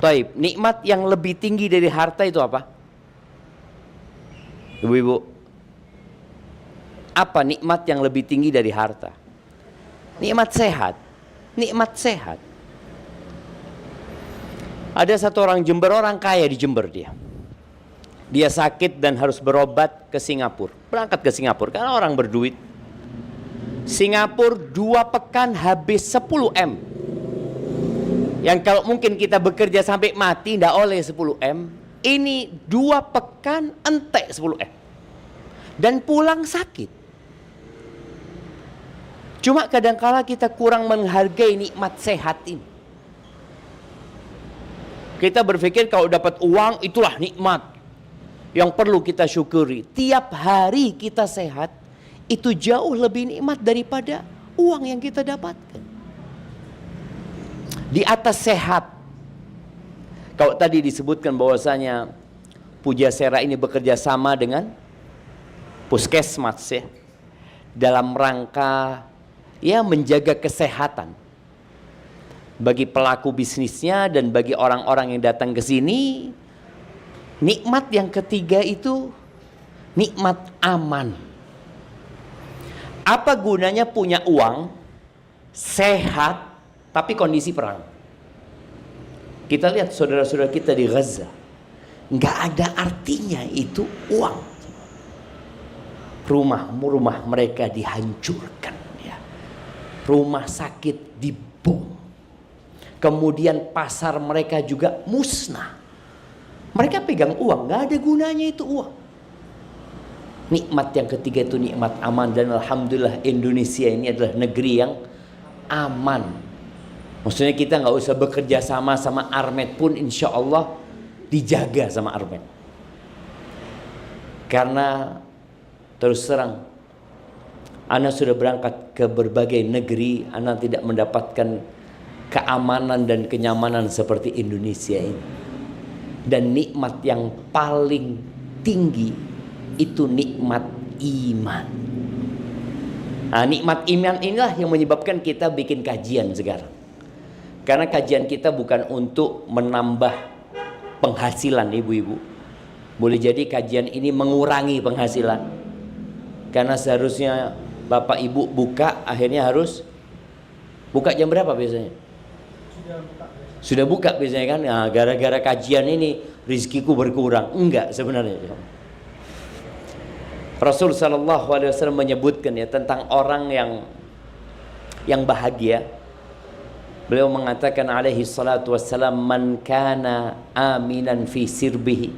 Taib, nikmat yang lebih tinggi dari harta itu apa? Ibu-ibu, apa nikmat yang lebih tinggi dari harta? Nikmat sehat. Nikmat sehat. Ada satu orang Jember, orang kaya di Jember dia. Dia sakit dan harus berobat ke Singapura. Berangkat ke Singapura karena orang berduit. Singapura 2 pekan habis 10 M. Yang kalau mungkin kita bekerja sampai mati tidak oleh 10 M. Ini 2 pekan entek 10 M. Dan pulang sakit. Cuma kadangkala kita kurang menghargai nikmat sehat ini. Kita berpikir kalau dapat uang itulah nikmat yang perlu kita syukuri. Tiap hari kita sehat itu jauh lebih nikmat daripada uang yang kita dapatkan. Di atas sehat, kalau tadi disebutkan bahwasanya Pujasera ini bekerja sama dengan Puskesmas ya, dalam rangka ya menjaga kesehatan bagi pelaku bisnisnya dan bagi orang-orang yang datang ke sini. Nikmat yang ketiga itu nikmat aman. Apa gunanya punya uang, sehat, tapi kondisi perang? Kita lihat saudara-saudara kita di Gaza, nggak ada artinya itu uang. Rumah mereka dihancurkan, ya. Rumah sakit dibom. Kemudian pasar mereka juga musnah. Mereka pegang uang, nggak ada gunanya itu uang. Nikmat yang ketiga itu nikmat aman, dan alhamdulillah Indonesia ini adalah negeri yang aman. Maksudnya kita nggak usah bekerja sama Armed pun insya Allah dijaga sama Armed. Karena terus terang, Ana sudah berangkat ke berbagai negeri, Ana tidak mendapatkan keamanan dan kenyamanan seperti Indonesia ini. Dan nikmat yang paling tinggi itu nikmat iman. Nah, nikmat iman inilah yang menyebabkan kita bikin kajian sekarang. Karena kajian kita bukan untuk menambah penghasilan ibu-ibu. Boleh jadi kajian ini mengurangi penghasilan. Karena seharusnya bapak ibu buka, akhirnya harus buka jam berapa biasanya? Sudah buka biasanya kan. Nah, gara-gara kajian ini rizkiku berkurang. Enggak sebenarnya. Rasul sallallahu alaihi wasallam menyebutkan ya tentang orang yang bahagia. Beliau mengatakan alaihi salatu wassalam, man kana aminan fi sirbihi,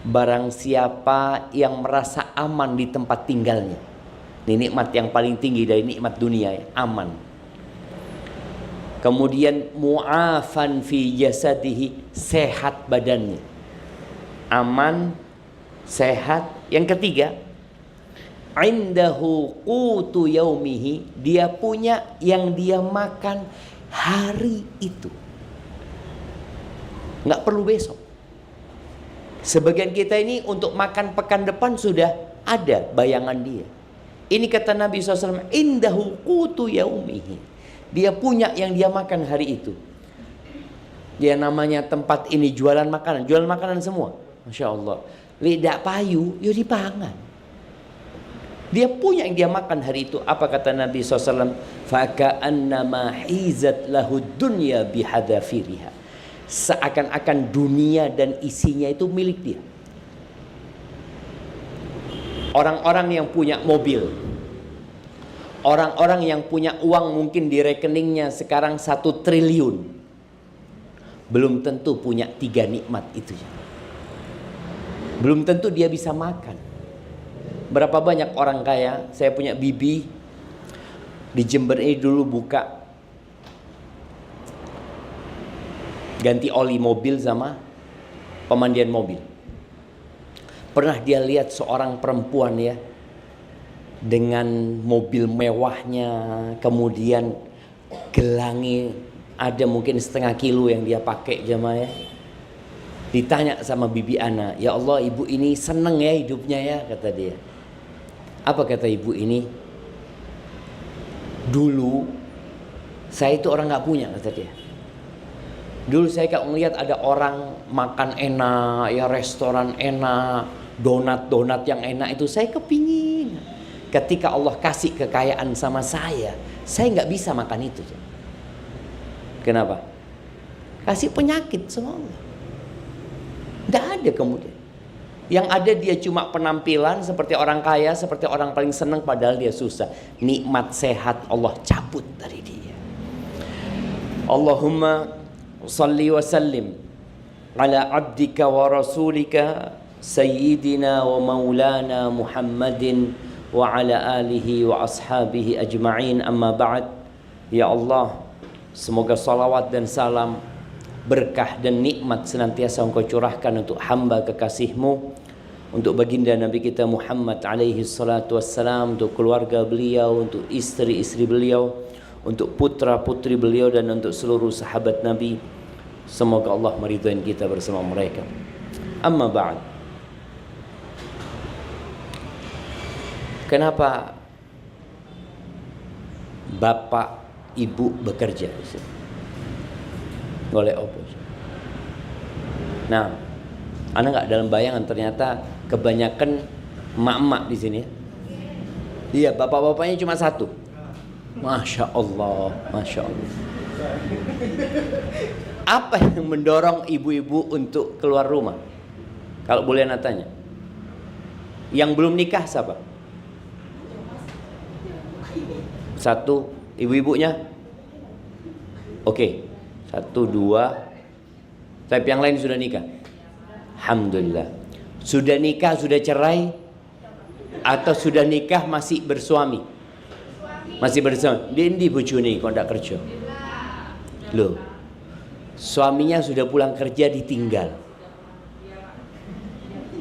barang siapa yang merasa aman di tempat tinggalnya. Ini nikmat yang paling tinggi dari nikmat dunia ya, aman. Kemudian mu'afan fi jasadihi, sehat badannya. Aman, sehat. Yang ketiga, indahu qutu yaumihi, dia punya yang dia makan hari itu, nggak perlu besok. Sebagian kita ini untuk makan pekan depan sudah ada bayangan dia. Ini kata Nabi SAW, indahu qutu yaumihi, dia punya yang dia makan hari itu. Dia namanya tempat ini jualan makanan semua, Masya Allah. Lidah payu, yo dipangan. Dia punya yang dia makan hari itu. Apa kata Nabi SAW? Faka'annama hizat lahud dunya bihadafiriha. Seakan-akan dunia dan isinya itu milik dia. Orang-orang yang punya mobil, orang-orang yang punya uang mungkin di rekeningnya sekarang 1 triliun, belum tentu punya 3 nikmat itu. Belum tentu dia bisa makan. Berapa banyak orang kaya, saya punya bibi di Jember ini dulu buka ganti oli mobil sama pemandian mobil. Pernah dia lihat seorang perempuan ya, dengan mobil mewahnya, kemudian gelangi ada mungkin 1/2 kilo yang dia pakai jemaah ya. Ditanya sama bibi ana, ya Allah ibu ini seneng ya hidupnya ya, kata dia. Apa kata ibu ini? Dulu saya itu orang nggak punya, kata dia. Dulu saya kalau melihat ada orang makan enak, ya restoran enak, donat-donat yang enak itu saya kepingin. Ketika Allah kasih kekayaan sama saya nggak bisa makan itu. Kenapa? Kasih penyakit sama Allah. Nggak ada kemudian. Yang ada dia cuma penampilan seperti orang kaya, seperti orang paling senang padahal dia susah. Nikmat sehat Allah cabut dari dia. Allahumma salli wa sallim ala abdika wa rasulika sayyidina wa maulana Muhammadin wa ala alihi wa ashabihi ajma'in, amma ba'd. Ya Allah, semoga salawat dan salam, berkah dan nikmat senantiasa Engkau curahkan untuk hamba kekasih-Mu, untuk baginda Nabi kita Muhammad alaihi salatu wassalam, untuk keluarga beliau, untuk istri-istri beliau, untuk putra-putri beliau, dan untuk seluruh sahabat Nabi. Semoga Allah meridhai kita bersama mereka. Amma ba'd. Kenapa bapak ibu bekerja? Oleh opus. Nah, Anda nggak dalam bayangan ternyata kebanyakan emak-emak di sini ya. Iya, bapak-bapaknya cuma satu. Masya Allah, Masya Allah. Apa yang mendorong ibu-ibu untuk keluar rumah? Kalau boleh Anda tanya. Yang belum nikah siapa? Satu, ibu-ibunya? Oke, satu, dua. Tapi yang lain sudah nikah? Alhamdulillah. Sudah nikah, sudah cerai? Atau sudah nikah masih bersuami? Masih bersuami. Dia di bojone kok ndak kerja. Loh. Suaminya sudah pulang kerja ditinggal.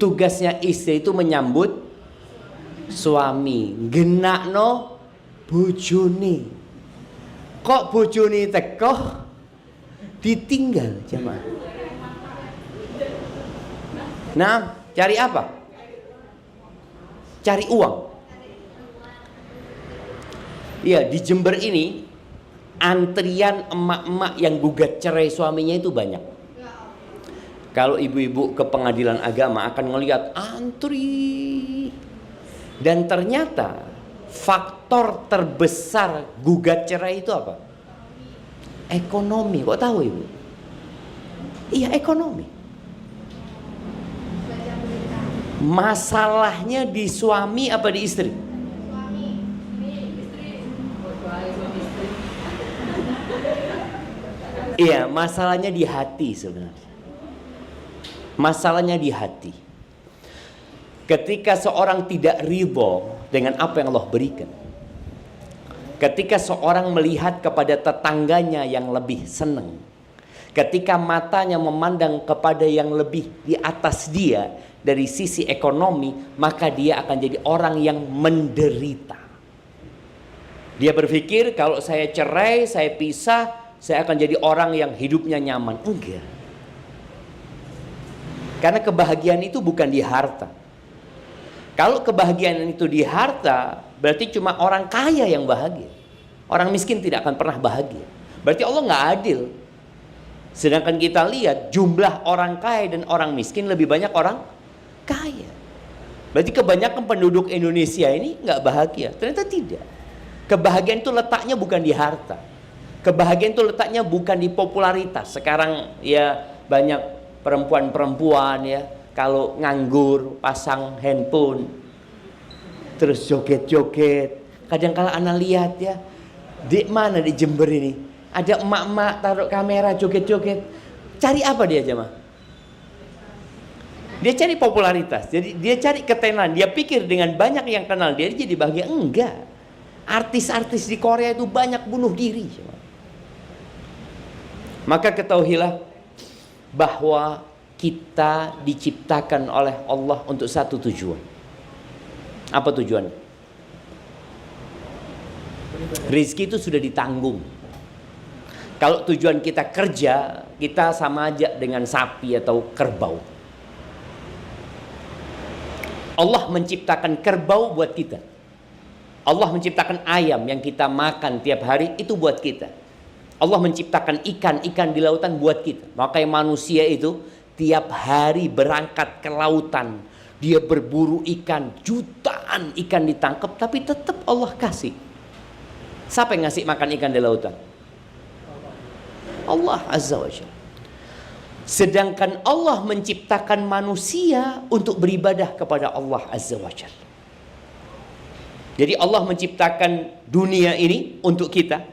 Tugasnya istri itu menyambut suami, genakno bojone. Kok bojone teko ditinggal jemaah. Nah, cari apa? Cari uang. Iya, di Jember ini antrian emak-emak yang gugat cerai suaminya itu banyak. Kalau ibu-ibu ke pengadilan agama akan melihat antri. Dan ternyata faktor terbesar gugat cerai itu apa? Ekonomi. Kok tahu ibu? Iya, ekonomi. Masalahnya di suami apa di istri? Iya, masalahnya di hati sebenarnya. Masalahnya di hati. Ketika seorang tidak ridho dengan apa yang Allah berikan, ketika seorang melihat kepada tetangganya yang lebih senang, ketika matanya memandang kepada yang lebih di atas dia dari sisi ekonomi, maka dia akan jadi orang yang menderita. Dia berpikir kalau saya cerai, saya pisah, saya akan jadi orang yang hidupnya nyaman. Enggak. Karena kebahagiaan itu bukan di harta. Kalau kebahagiaan itu di harta, berarti cuma orang kaya yang bahagia. Orang miskin tidak akan pernah bahagia. Berarti Allah nggak adil. Sedangkan kita lihat jumlah orang kaya dan orang miskin lebih banyak orang kaya. Berarti kebanyakan penduduk Indonesia ini nggak bahagia. Ternyata tidak. Kebahagiaan itu letaknya bukan di harta. Kebahagiaan itu letaknya bukan di popularitas. Sekarang ya banyak perempuan-perempuan ya, kalau nganggur pasang handphone terus joget-joget. Kadang-kala anak lihat ya, di mana di Jember ini ada emak-emak taruh kamera joget-joget. Cari apa dia jemaah? Dia cari popularitas. Jadi dia cari ketenaran. Dia pikir dengan banyak yang kenal dia jadi bahagia. Enggak. Artis-artis di Korea itu banyak bunuh diri. Maka ketahuilah bahwa kita diciptakan oleh Allah untuk satu tujuan. Apa tujuan? Rizki itu sudah ditanggung. Kalau tujuan kita kerja, kita sama aja dengan sapi atau kerbau. Allah menciptakan kerbau buat kita. Allah menciptakan ayam yang kita makan tiap hari itu buat kita. Allah menciptakan ikan-ikan di lautan buat kita. Makanya manusia itu tiap hari berangkat ke lautan. Dia berburu ikan, jutaan ikan ditangkap, tapi tetap Allah kasih. Siapa yang ngasih makan ikan di lautan? Allah Azza wa Jalla. Sedangkan Allah menciptakan manusia untuk beribadah kepada Allah Azza wa Jalla. Jadi Allah menciptakan dunia ini untuk kita,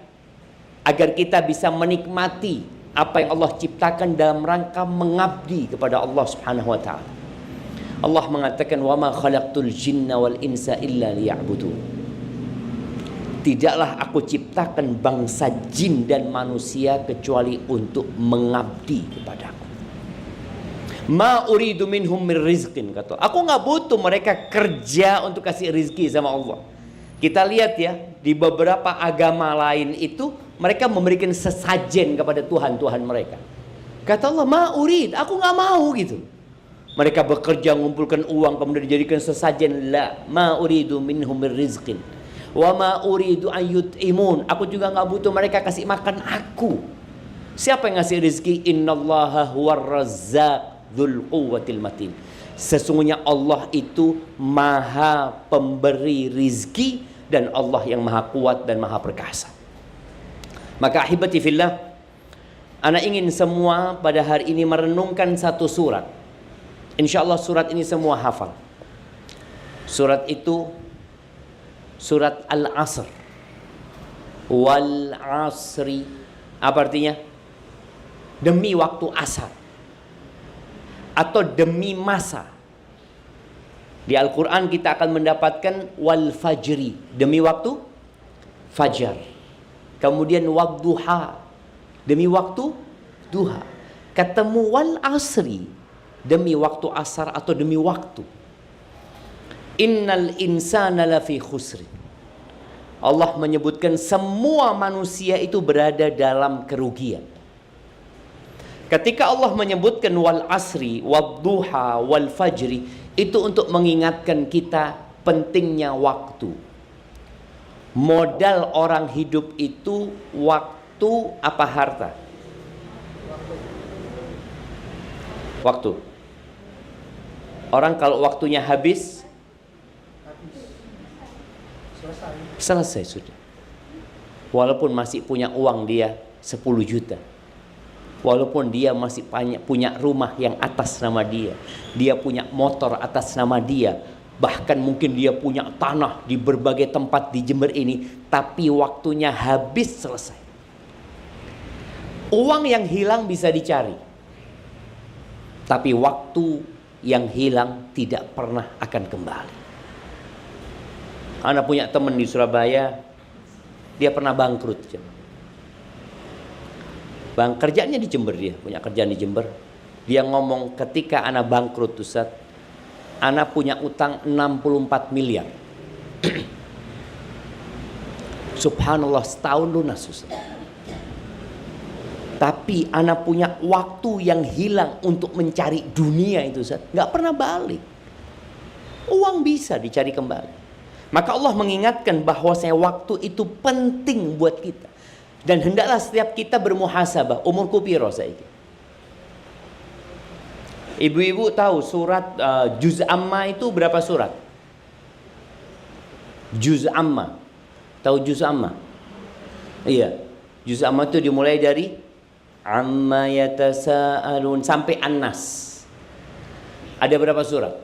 agar kita bisa menikmati apa yang Allah ciptakan dalam rangka mengabdi kepada Allah Subhanahu wa taala. Allah mengatakan, "Wa ma khalaqtul jinna wal insa illa liya'budun." Tidaklah aku ciptakan bangsa jin dan manusia kecuali untuk mengabdi kepadaku. Ma uridu minhum min rizqin, kata. Aku nggak butuh mereka kerja untuk kasih rizki sama Allah. Kita lihat ya, di beberapa agama lain itu mereka memberikan sesajen kepada Tuhan-Tuhan mereka. Kata Allah, ma urid, aku nggak mau gitu. Mereka bekerja mengumpulkan uang kemudian dijadikan sesajen. La ma uridu minhum min rizqin wa ma uridu an yut'imun. Aku juga nggak butuh mereka kasih makan aku. Siapa yang ngasih rizki? Innallaha huwar razzaq dzul quwwatil matin. Sesungguhnya Allah itu maha pemberi rizki dan Allah yang maha kuat dan maha perkasa. Maka ahibati fillah, ana ingin semua pada hari ini merenungkan satu surat. Insya Allah surat ini semua hafal. Surat itu surat Al-Asr. Wal asri, apa artinya? Demi waktu asar atau demi masa. Di Al-Quran kita akan mendapatkan wal fajri, demi waktu fajar. Kemudian wadduha, demi waktu duha. Ketemu wal asri, demi waktu asar atau demi waktu. Innal insana lafi khusri. Allah menyebutkan semua manusia itu berada dalam kerugian. Ketika Allah menyebutkan wal asri, wadduha, wal fajri, itu untuk mengingatkan kita pentingnya waktu. Modal orang hidup itu waktu apa harta? Waktu. Orang kalau waktunya habis, selesai sudah. Walaupun masih punya uang dia 10 juta. Walaupun dia masih punya rumah yang atas nama dia, dia punya motor atas nama dia, bahkan mungkin dia punya tanah di berbagai tempat di Jember ini, tapi waktunya habis, selesai. Uang yang hilang bisa dicari, tapi waktu yang hilang tidak pernah akan kembali. Ana punya teman di Surabaya, dia pernah bangkrut. Kerjaannya di Jember, dia punya kerjaan di Jember. Dia ngomong, ketika ana bangkrut Ustaz, ana punya utang 64 miliar. Subhanallah, setahun lunas Ustaz. Tapi ana punya waktu yang hilang untuk mencari dunia itu Ustaz, nggak pernah balik. Uang bisa dicari kembali. Maka Allah mengingatkan bahwa waktu itu penting buat kita. Dan hendaklah setiap kita bermuhasabah, umurku piro saiki. Ibu-ibu tahu surat Juz Amma itu berapa surat? Juz Amma. Tahu Juz Amma? Iya. Juz Amma itu dimulai dari Amma yatasaalun sampai An-Nas. Ada berapa surat?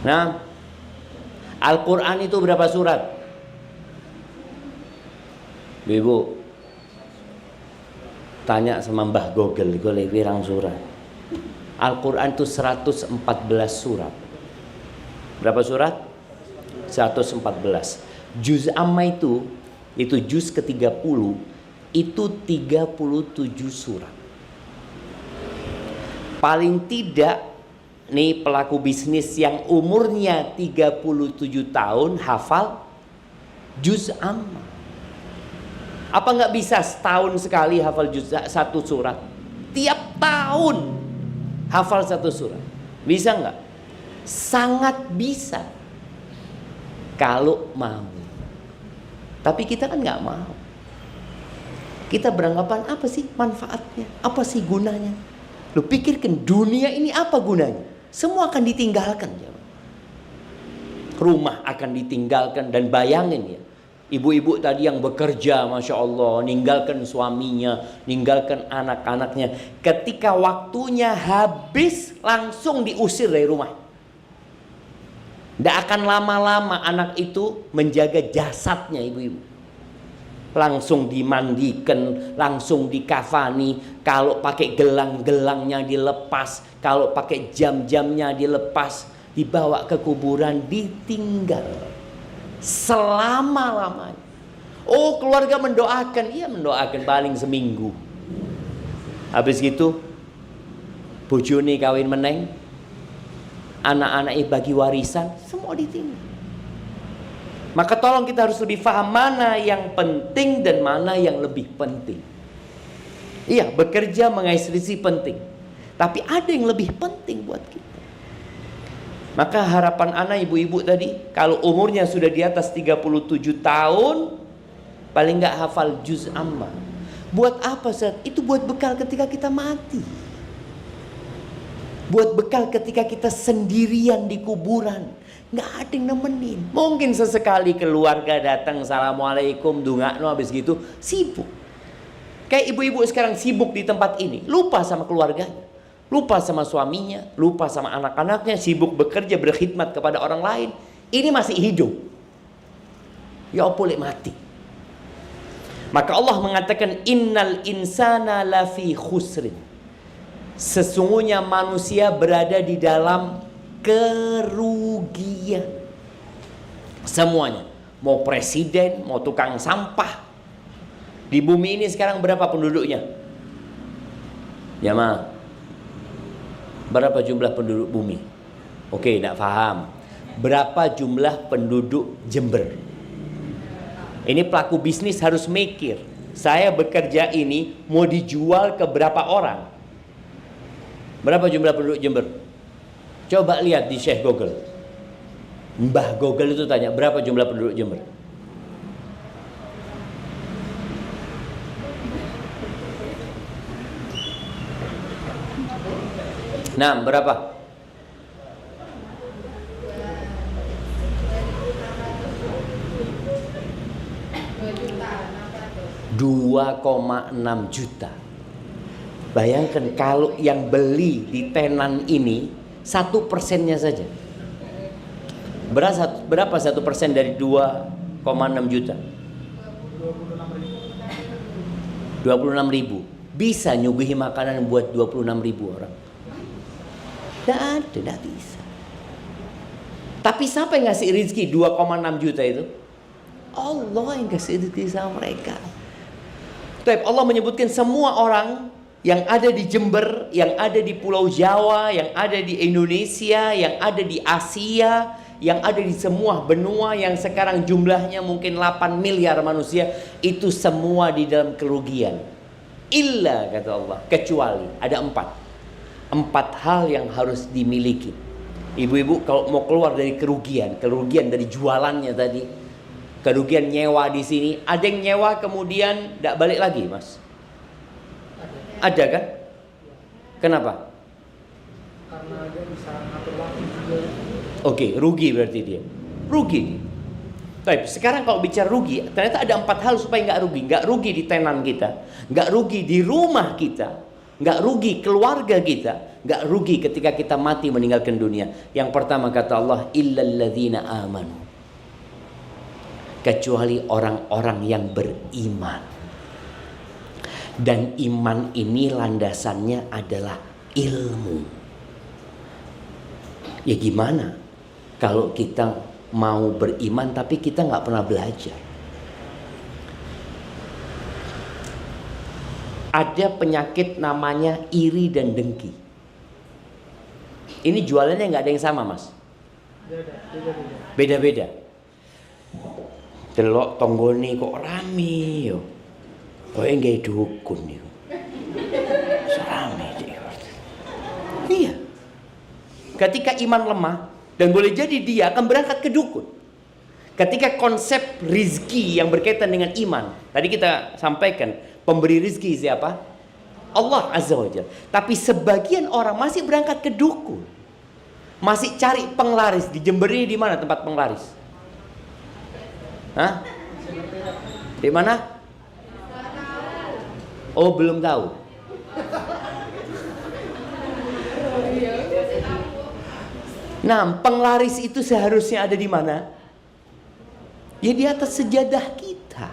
Nah, Al-Quran itu berapa surat? Ibu tanya sama Mbah Google, golek pirang surat. Al-Quran itu 114 surat. Berapa surat? 114. Juz Amma itu juz ke-30, itu 37 surat. Paling tidak nih pelaku bisnis yang umurnya 37 tahun hafal Juz Amma. Apa nggak bisa setahun sekali hafal juz satu surat? Tiap tahun hafal satu surat. Bisa nggak? Sangat bisa. Kalau mau. Tapi kita kan nggak mau. Kita beranggapan apa sih manfaatnya? Apa sih gunanya? Lu pikirkan dunia ini apa gunanya? Semua akan ditinggalkan. Rumah akan ditinggalkan. Dan bayangin ya, ibu-ibu tadi yang bekerja, Masya Allah, ninggalkan suaminya, ninggalkan anak-anaknya. Ketika waktunya habis, langsung diusir dari rumah. Tidak akan lama-lama anak itu menjaga jasadnya ibu-ibu. Langsung dimandikan, langsung dikafani. Kalau pakai gelang-gelangnya dilepas, kalau pakai jam-jamnya dilepas, dibawa ke kuburan, ditinggal selama-lamanya. Oh, keluarga mendoakan, iya mendoakan paling seminggu. Habis gitu bojone kawin meneng, anak-anaknya bagi warisan, semua ditinggal. Maka tolong kita harus lebih paham mana yang penting dan mana yang lebih penting. Iya, bekerja mengais rezeki penting, tapi ada yang lebih penting buat kita. Maka harapan anak ibu-ibu tadi, kalau umurnya sudah di atas 37 tahun, paling nggak hafal juz amma. Buat apa Ustaz? Itu buat bekal ketika kita mati. Buat bekal ketika kita sendirian di kuburan. Nggak ada yang nemenin. Mungkin sesekali keluarga datang, assalamualaikum, dungakno, habis gitu sibuk. Kayak ibu-ibu sekarang sibuk di tempat ini, lupa sama keluarganya, lupa sama suaminya, lupa sama anak-anaknya, sibuk bekerja, berkhidmat kepada orang lain. Ini masih hidup. Ya boleh mati. Maka Allah mengatakan innal insana lafi khusrin. Sesungguhnya manusia berada di dalam kerugian. Semuanya, mau presiden, mau tukang sampah. Di bumi ini sekarang berapa penduduknya? Ya ma, berapa jumlah penduduk bumi? Oke, tidak paham. Berapa jumlah penduduk Jember? Ini pelaku bisnis harus mikir. Saya bekerja ini mau dijual ke berapa orang? Berapa jumlah penduduk Jember? Coba lihat di Syekh Google. Mbah Google itu tanya, berapa jumlah penduduk Jember? Nah, berapa? $2,6 juta. Bayangkan kalau yang beli di tenan ini 1%-nya saja. Berapa 1% dari 2,6 juta? 26.000. Bisa nyuguhi makanan buat 26.000 orang? Tidak bisa. Tapi siapa yang ngasih rezeki 2,6 juta itu? Allah yang kasih rezeki sama mereka. Allah menyebutkan semua orang yang ada di Jember, yang ada di Pulau Jawa, yang ada di Indonesia, yang ada di Asia, yang ada di semua benua yang sekarang jumlahnya mungkin 8 miliar manusia, itu semua di dalam kerugian. Illa, kata Allah, kecuali ada 4 hal yang harus dimiliki. Ibu-ibu kalau mau keluar dari kerugian dari jualannya tadi, kerugian nyewa di sini, ada yang nyewa kemudian tidak balik lagi, Mas? Ada kan? Kenapa? Karena dia bisa ngatur waktu juga. Oke, rugi berarti dia. Rugi. Tapi sekarang kalau bicara rugi, ternyata ada 4 hal supaya nggak rugi. Nggak rugi di tenan kita, nggak rugi di rumah kita, nggak rugi keluarga kita, nggak rugi ketika kita mati meninggalkan dunia. Yang pertama kata Allah, illalladzina amanu. Kecuali orang-orang yang beriman. Dan iman ini landasannya adalah ilmu. Ya gimana kalau kita mau beriman tapi kita nggak pernah belajar? Ada penyakit namanya iri dan dengki. Ini jualannya nggak ada yang sama, Mas. Beda-beda. Delok tonggone kok rame yo. Kayaknya nggak dukun yo. Serame dia. Iya. Ketika iman lemah, dan boleh jadi dia akan berangkat ke dukun. Ketika konsep rizki yang berkaitan dengan iman, tadi kita sampaikan Pemberi rizki siapa? Allah Azza wa Jalla. Tapi sebagian orang masih berangkat ke dukun. Masih cari penglaris. Di Jember ini di mana tempat penglaris? Hah? Di mana? Oh, belum tahu. Nah, penglaris itu seharusnya ada di mana? Ya di atas sejadah kita.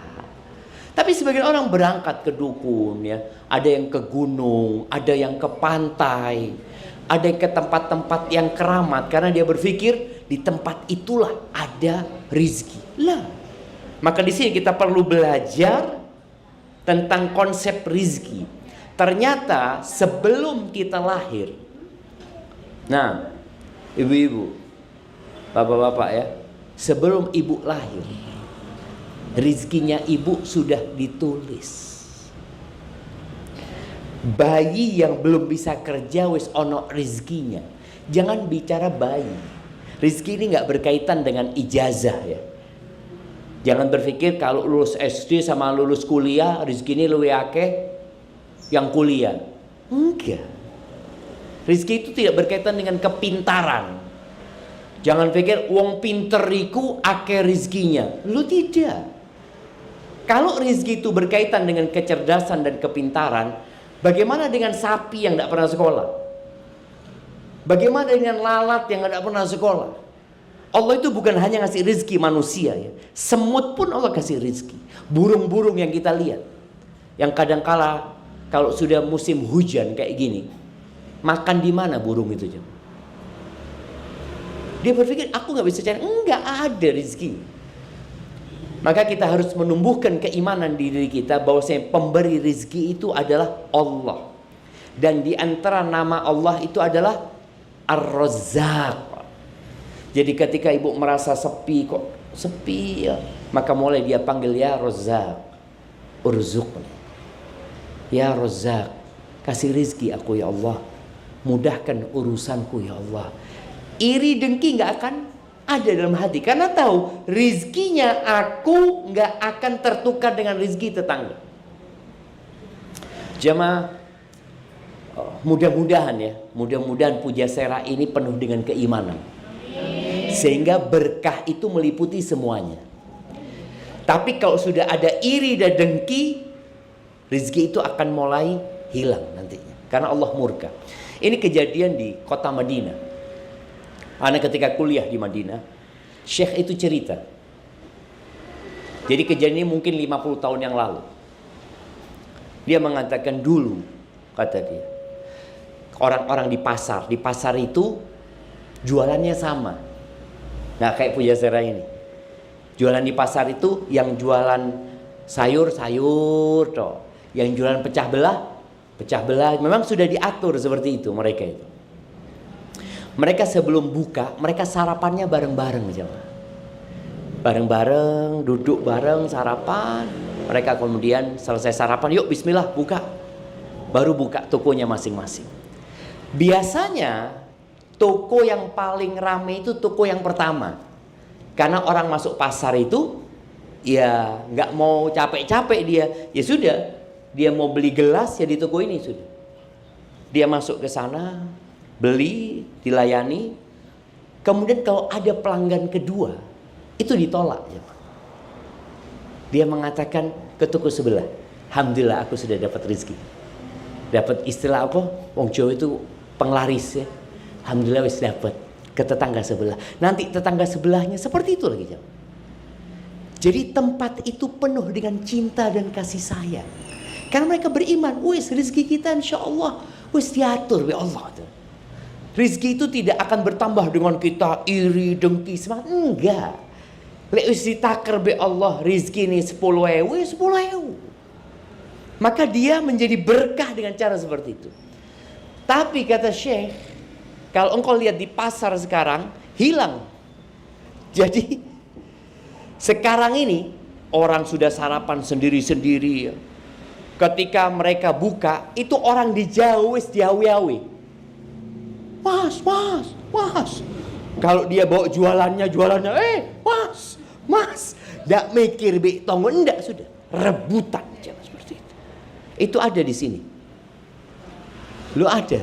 Tapi sebagian orang berangkat ke dukun ya. Ada yang ke gunung, ada yang ke pantai, ada yang ke tempat-tempat yang keramat karena dia berpikir di tempat itulah ada rizki. Lah. Maka di sini kita perlu belajar tentang konsep rizki. Ternyata sebelum kita lahir. Nah, ibu-ibu, bapak-bapak ya, sebelum ibu lahir, rizkinya ibu sudah ditulis. Bayi yang belum bisa kerja wis ono rizkinya. Jangan bicara bayi. Rizki ini nggak berkaitan dengan ijazah ya. Jangan berpikir kalau lulus SD sama lulus kuliah rizki ini luwih akeh yang kuliah. Enggak. Rizki itu tidak berkaitan dengan kepintaran. Jangan pikir wong pinter iku akeh rizkinya. Lu tidak. Kalau rizki itu berkaitan dengan kecerdasan dan kepintaran, bagaimana dengan sapi yang tidak pernah sekolah? Bagaimana dengan lalat yang tidak pernah sekolah? Allah itu bukan hanya ngasih rizki manusia ya. Semut pun Allah kasih rizki. Burung-burung yang kita lihat, yang kadangkala kalau sudah musim hujan kayak gini, makan di mana burung itu? Dia berpikir aku nggak bisa cari. Enggak ada rizki. Maka kita harus menumbuhkan keimanan di diri kita bahwa pemberi rizki itu adalah Allah. Dan di antara nama Allah itu adalah Ar-Razzaq. Jadi ketika ibu merasa sepi, kok sepi ya, maka mulai dia panggil ya Razzaq, urzuqni. Ya Razzaq, kasih rizki aku ya Allah, mudahkan urusanku ya Allah. Iri dengki nggak akan ada dalam hati karena tahu rizkinya aku nggak akan tertukar dengan rizki tetangga. Jemaah, mudah-mudahan ya, mudah-mudahan Pujasera ini penuh dengan keimanan. Sehingga berkah itu meliputi semuanya. Tapi kalau sudah ada iri dan dengki, rezeki itu akan mulai hilang nantinya. Karena Allah murka. Ini kejadian di kota Madinah. Anak ketika kuliah di Madinah, Syekh itu cerita. Jadi kejadian ini mungkin 50 tahun yang lalu. Dia mengatakan dulu, kata dia, orang-orang di pasar itu jualannya sama. Nah kayak Pujasera ini, jualan di pasar itu yang jualan sayur toh, yang jualan pecah belah. Memang sudah diatur seperti itu mereka itu. Mereka sebelum buka, mereka sarapannya bareng-bareng jemaah. Bareng-bareng, duduk bareng sarapan. Mereka kemudian selesai sarapan, yuk bismillah buka. Baru buka tokonya masing-masing. Biasanya toko yang paling rame itu toko yang pertama. Karena orang masuk pasar itu ya nggak mau capek-capek dia. Ya sudah, dia mau beli gelas ya di toko ini sudah. Dia masuk ke sana, beli, dilayani. Kemudian kalau ada pelanggan kedua, itu ditolak. Dia mengatakan ke toko sebelah, alhamdulillah aku sudah dapat rezeki. Dapat istilah apa? Wong Jawa itu penglaris ya. Alhamdulillah wis dapat ke tetangga sebelah. Nanti tetangga sebelahnya seperti itu lagi. Jadi tempat itu penuh dengan cinta dan kasih sayang. Karena mereka beriman, wis rezeki kita insya Allah wis diatur oleh Allah. Rezeki itu tidak akan bertambah dengan kita iri, dengki, semangat. Enggak. Lek wis ditakar be Allah rezeki ini 10.000, 10.000. Maka dia menjadi berkah dengan cara seperti itu. Tapi kata Syekh, kalau engkau lihat di pasar sekarang, hilang. Jadi sekarang ini orang sudah sarapan sendiri-sendiri ya. Ketika mereka buka, itu orang dijauh wis diawi-awi. Mas. Kalau dia bawa jualannya, mas. Nggak mikir tonggo, enggak sudah. Rebutan jangan seperti itu. Itu ada di sini. Lu ada?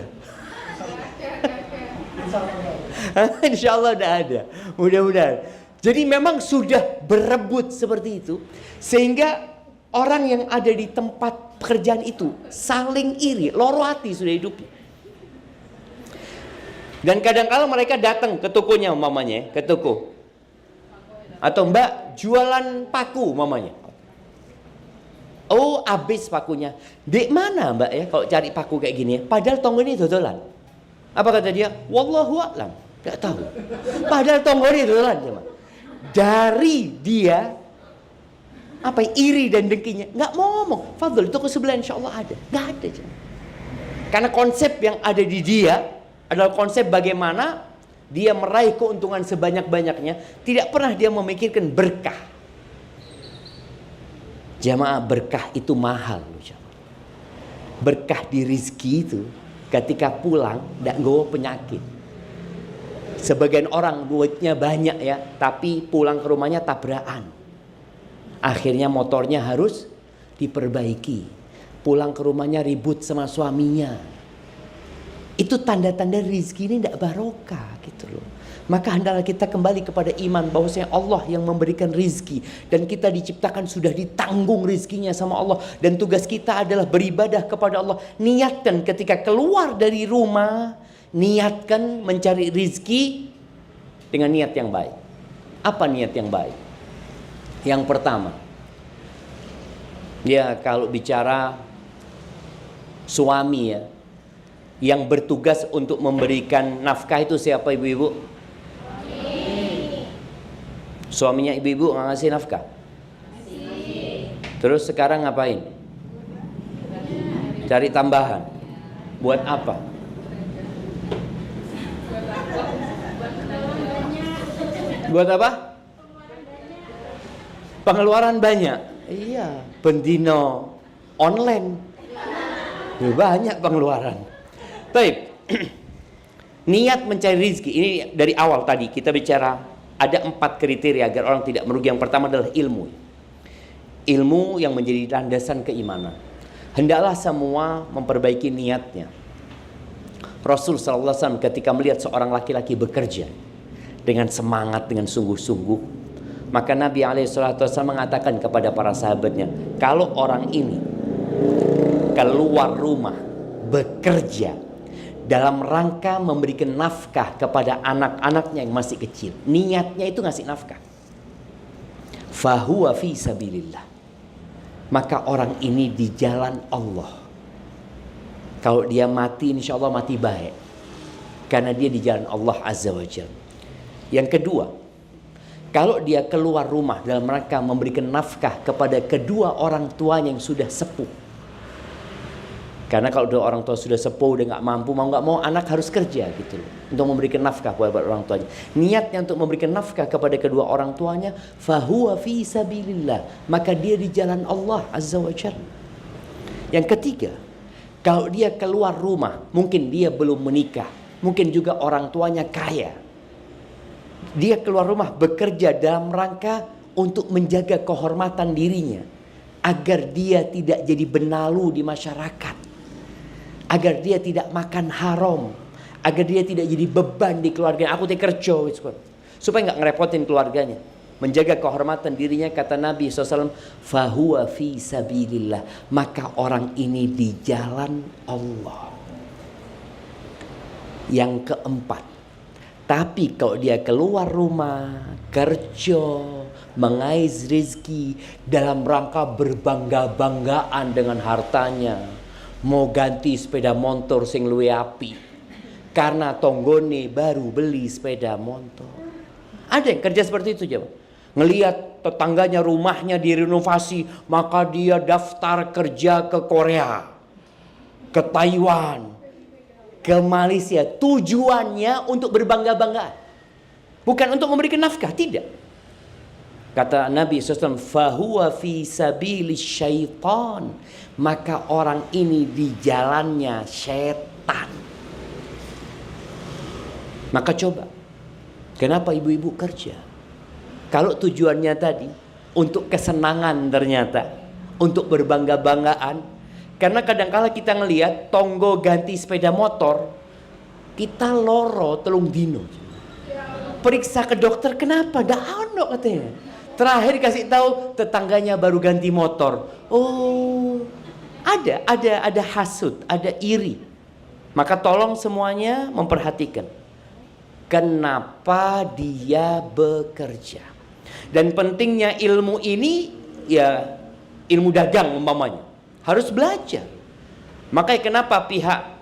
Insya Allah udah ada. Mudah-mudahan. Jadi memang sudah berebut seperti itu. Sehingga orang yang ada di tempat pekerjaan itu saling iri. Loro hati sudah hidupnya. Dan kadang-kala mereka datang ke tokonya mamanya, ke toko. Atau mbak jualan paku mamanya. Oh habis pakunya. Dek mana mbak ya kalau cari paku kayak gini ya. Padahal tonggo ini dodolan. Apa kata dia? Wallahu a'lam. Gak tahu. Padahal tonggo ini dodolan. Dari dia apa iri dan dengkinya. Gak mau ngomong. Fadl toko sebelah insya Allah ada. Gak ada. Karena konsep yang ada di dia adalah konsep bagaimana dia meraih keuntungan sebanyak-banyaknya. Tidak pernah dia memikirkan berkah. Jamaah, berkah itu mahal. Berkah di rizki itu ketika pulang tidak nggawa penyakit. Sebagian orang duitnya banyak ya, tapi pulang ke rumahnya tabrakan. Akhirnya motornya harus diperbaiki. Pulang ke rumahnya ribut sama suaminya. Itu tanda-tanda rizki ini tidak barokah gitu loh. Maka hendaklah kita kembali kepada iman bahwasanya Allah yang memberikan rizki. Dan kita diciptakan sudah ditanggung rizkinya sama Allah. Dan tugas kita adalah beribadah kepada Allah. Niatkan ketika keluar dari rumah, niatkan mencari rizki dengan niat yang baik. Apa niat yang baik? Yang pertama, ya kalau bicara suami ya, yang bertugas untuk memberikan nafkah itu siapa ibu-ibu? Suaminya ibu-ibu nggak ngasih nafkah? Terus sekarang ngapain? Cari tambahan. Buat apa? Buat apa? Pengeluaran banyak. Iya, bendino online. Banyak pengeluaran. Baik. Niat mencari rezeki. Ini dari awal tadi kita bicara ada 4 kriteria agar orang tidak merugi. Yang pertama adalah ilmu. Ilmu yang menjadi landasan keimanan. Hendaklah semua memperbaiki niatnya. Rasul SAW ketika melihat seorang laki-laki bekerja dengan semangat, dengan sungguh-sungguh, maka Nabi SAW mengatakan kepada para sahabatnya, kalau orang ini keluar rumah bekerja dalam rangka memberikan nafkah kepada anak-anaknya yang masih kecil, niatnya itu ngasih nafkah, fahuwa fi sabilillah, maka orang ini di jalan Allah. Kalau dia mati, insya Allah mati baik, karena dia di jalan Allah Azza wa Jalla. Yang kedua, kalau dia keluar rumah dalam rangka memberikan nafkah kepada kedua orang tuanya yang sudah sepuh. Karena kalau dua orang tua sudah sepuh, udah nggak mampu, mau nggak mau anak harus kerja gitu loh, untuk memberikan nafkah kepada orang tuanya. Niatnya untuk memberikan nafkah kepada kedua orang tuanya, fahuwa fi sabilillah, maka dia di jalan Allah Azza wa Jalla. Yang ketiga, kalau dia keluar rumah, mungkin dia belum menikah, mungkin juga orang tuanya kaya. Dia keluar rumah bekerja dalam rangka untuk menjaga kehormatan dirinya, agar dia tidak jadi benalu di masyarakat, agar dia tidak makan haram, agar dia tidak jadi beban di keluarganya. Aku kerja supaya nggak ngerepotin keluarganya, menjaga kehormatan dirinya. Kata Nabi SAW, fahuwa fi sabilillah, maka orang ini di jalan Allah. Yang keempat, tapi kalau dia keluar rumah, kerja, mengais rezeki dalam rangka berbangga-banggaan dengan hartanya, mau ganti sepeda motor sing luwe api karena tonggone baru beli sepeda motor. Ada yang kerja seperti itu coba. Ngelihat tetangganya rumahnya direnovasi, maka dia daftar kerja ke Korea, ke Taiwan, ke Malaysia. Tujuannya untuk berbangga-banggaan, bukan untuk memberikan nafkah, tidak. Kata Nabi SAW, fahuwa fi sabilis syaitan, maka orang ini di jalannya syaitan. Maka coba, kenapa ibu-ibu kerja? Kalau tujuannya tadi untuk kesenangan, ternyata untuk berbangga-banggaan, Karena kadangkala kita ngelihat tonggo ganti sepeda motor, kita loro telung dino. Periksa ke dokter, kenapa? Nggak ono katanya. Terakhir dikasih tahu tetangganya baru ganti motor. Oh, ada hasut, ada iri. Maka tolong semuanya memperhatikan kenapa dia bekerja. Dan pentingnya ilmu ini, ya ilmu dagang umpamanya, harus belajar. Makanya kenapa pihak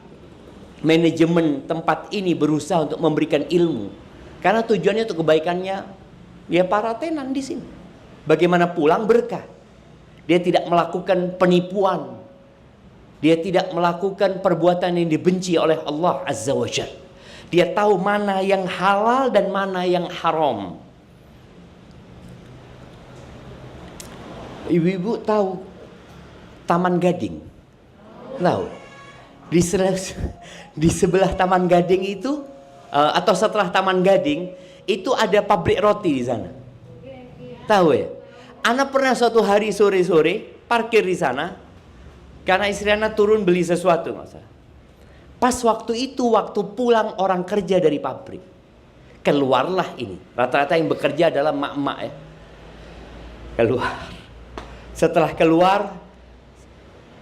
manajemen tempat ini berusaha untuk memberikan ilmu, karena tujuannya untuk kebaikannya ya para tenan di sini. Bagaimana pulang berkah. Dia tidak melakukan penipuan, dia tidak melakukan perbuatan yang dibenci oleh Allah Azza wa Jalla. Dia tahu mana yang halal dan mana yang haram. Ibu-ibu tahu Taman Gading? Tahu? Di sebelah Taman Gading itu, atau setelah Taman Gading itu ada pabrik roti di sana. Tahu ya? Anak pernah suatu hari sore-sore parkir di sana karena istri anak turun beli sesuatu, nggak usah. Pas waktu itu, waktu pulang orang kerja dari pabrik, keluarlah ini. Rata-rata yang bekerja adalah mak-mak ya. Keluar. Setelah keluar,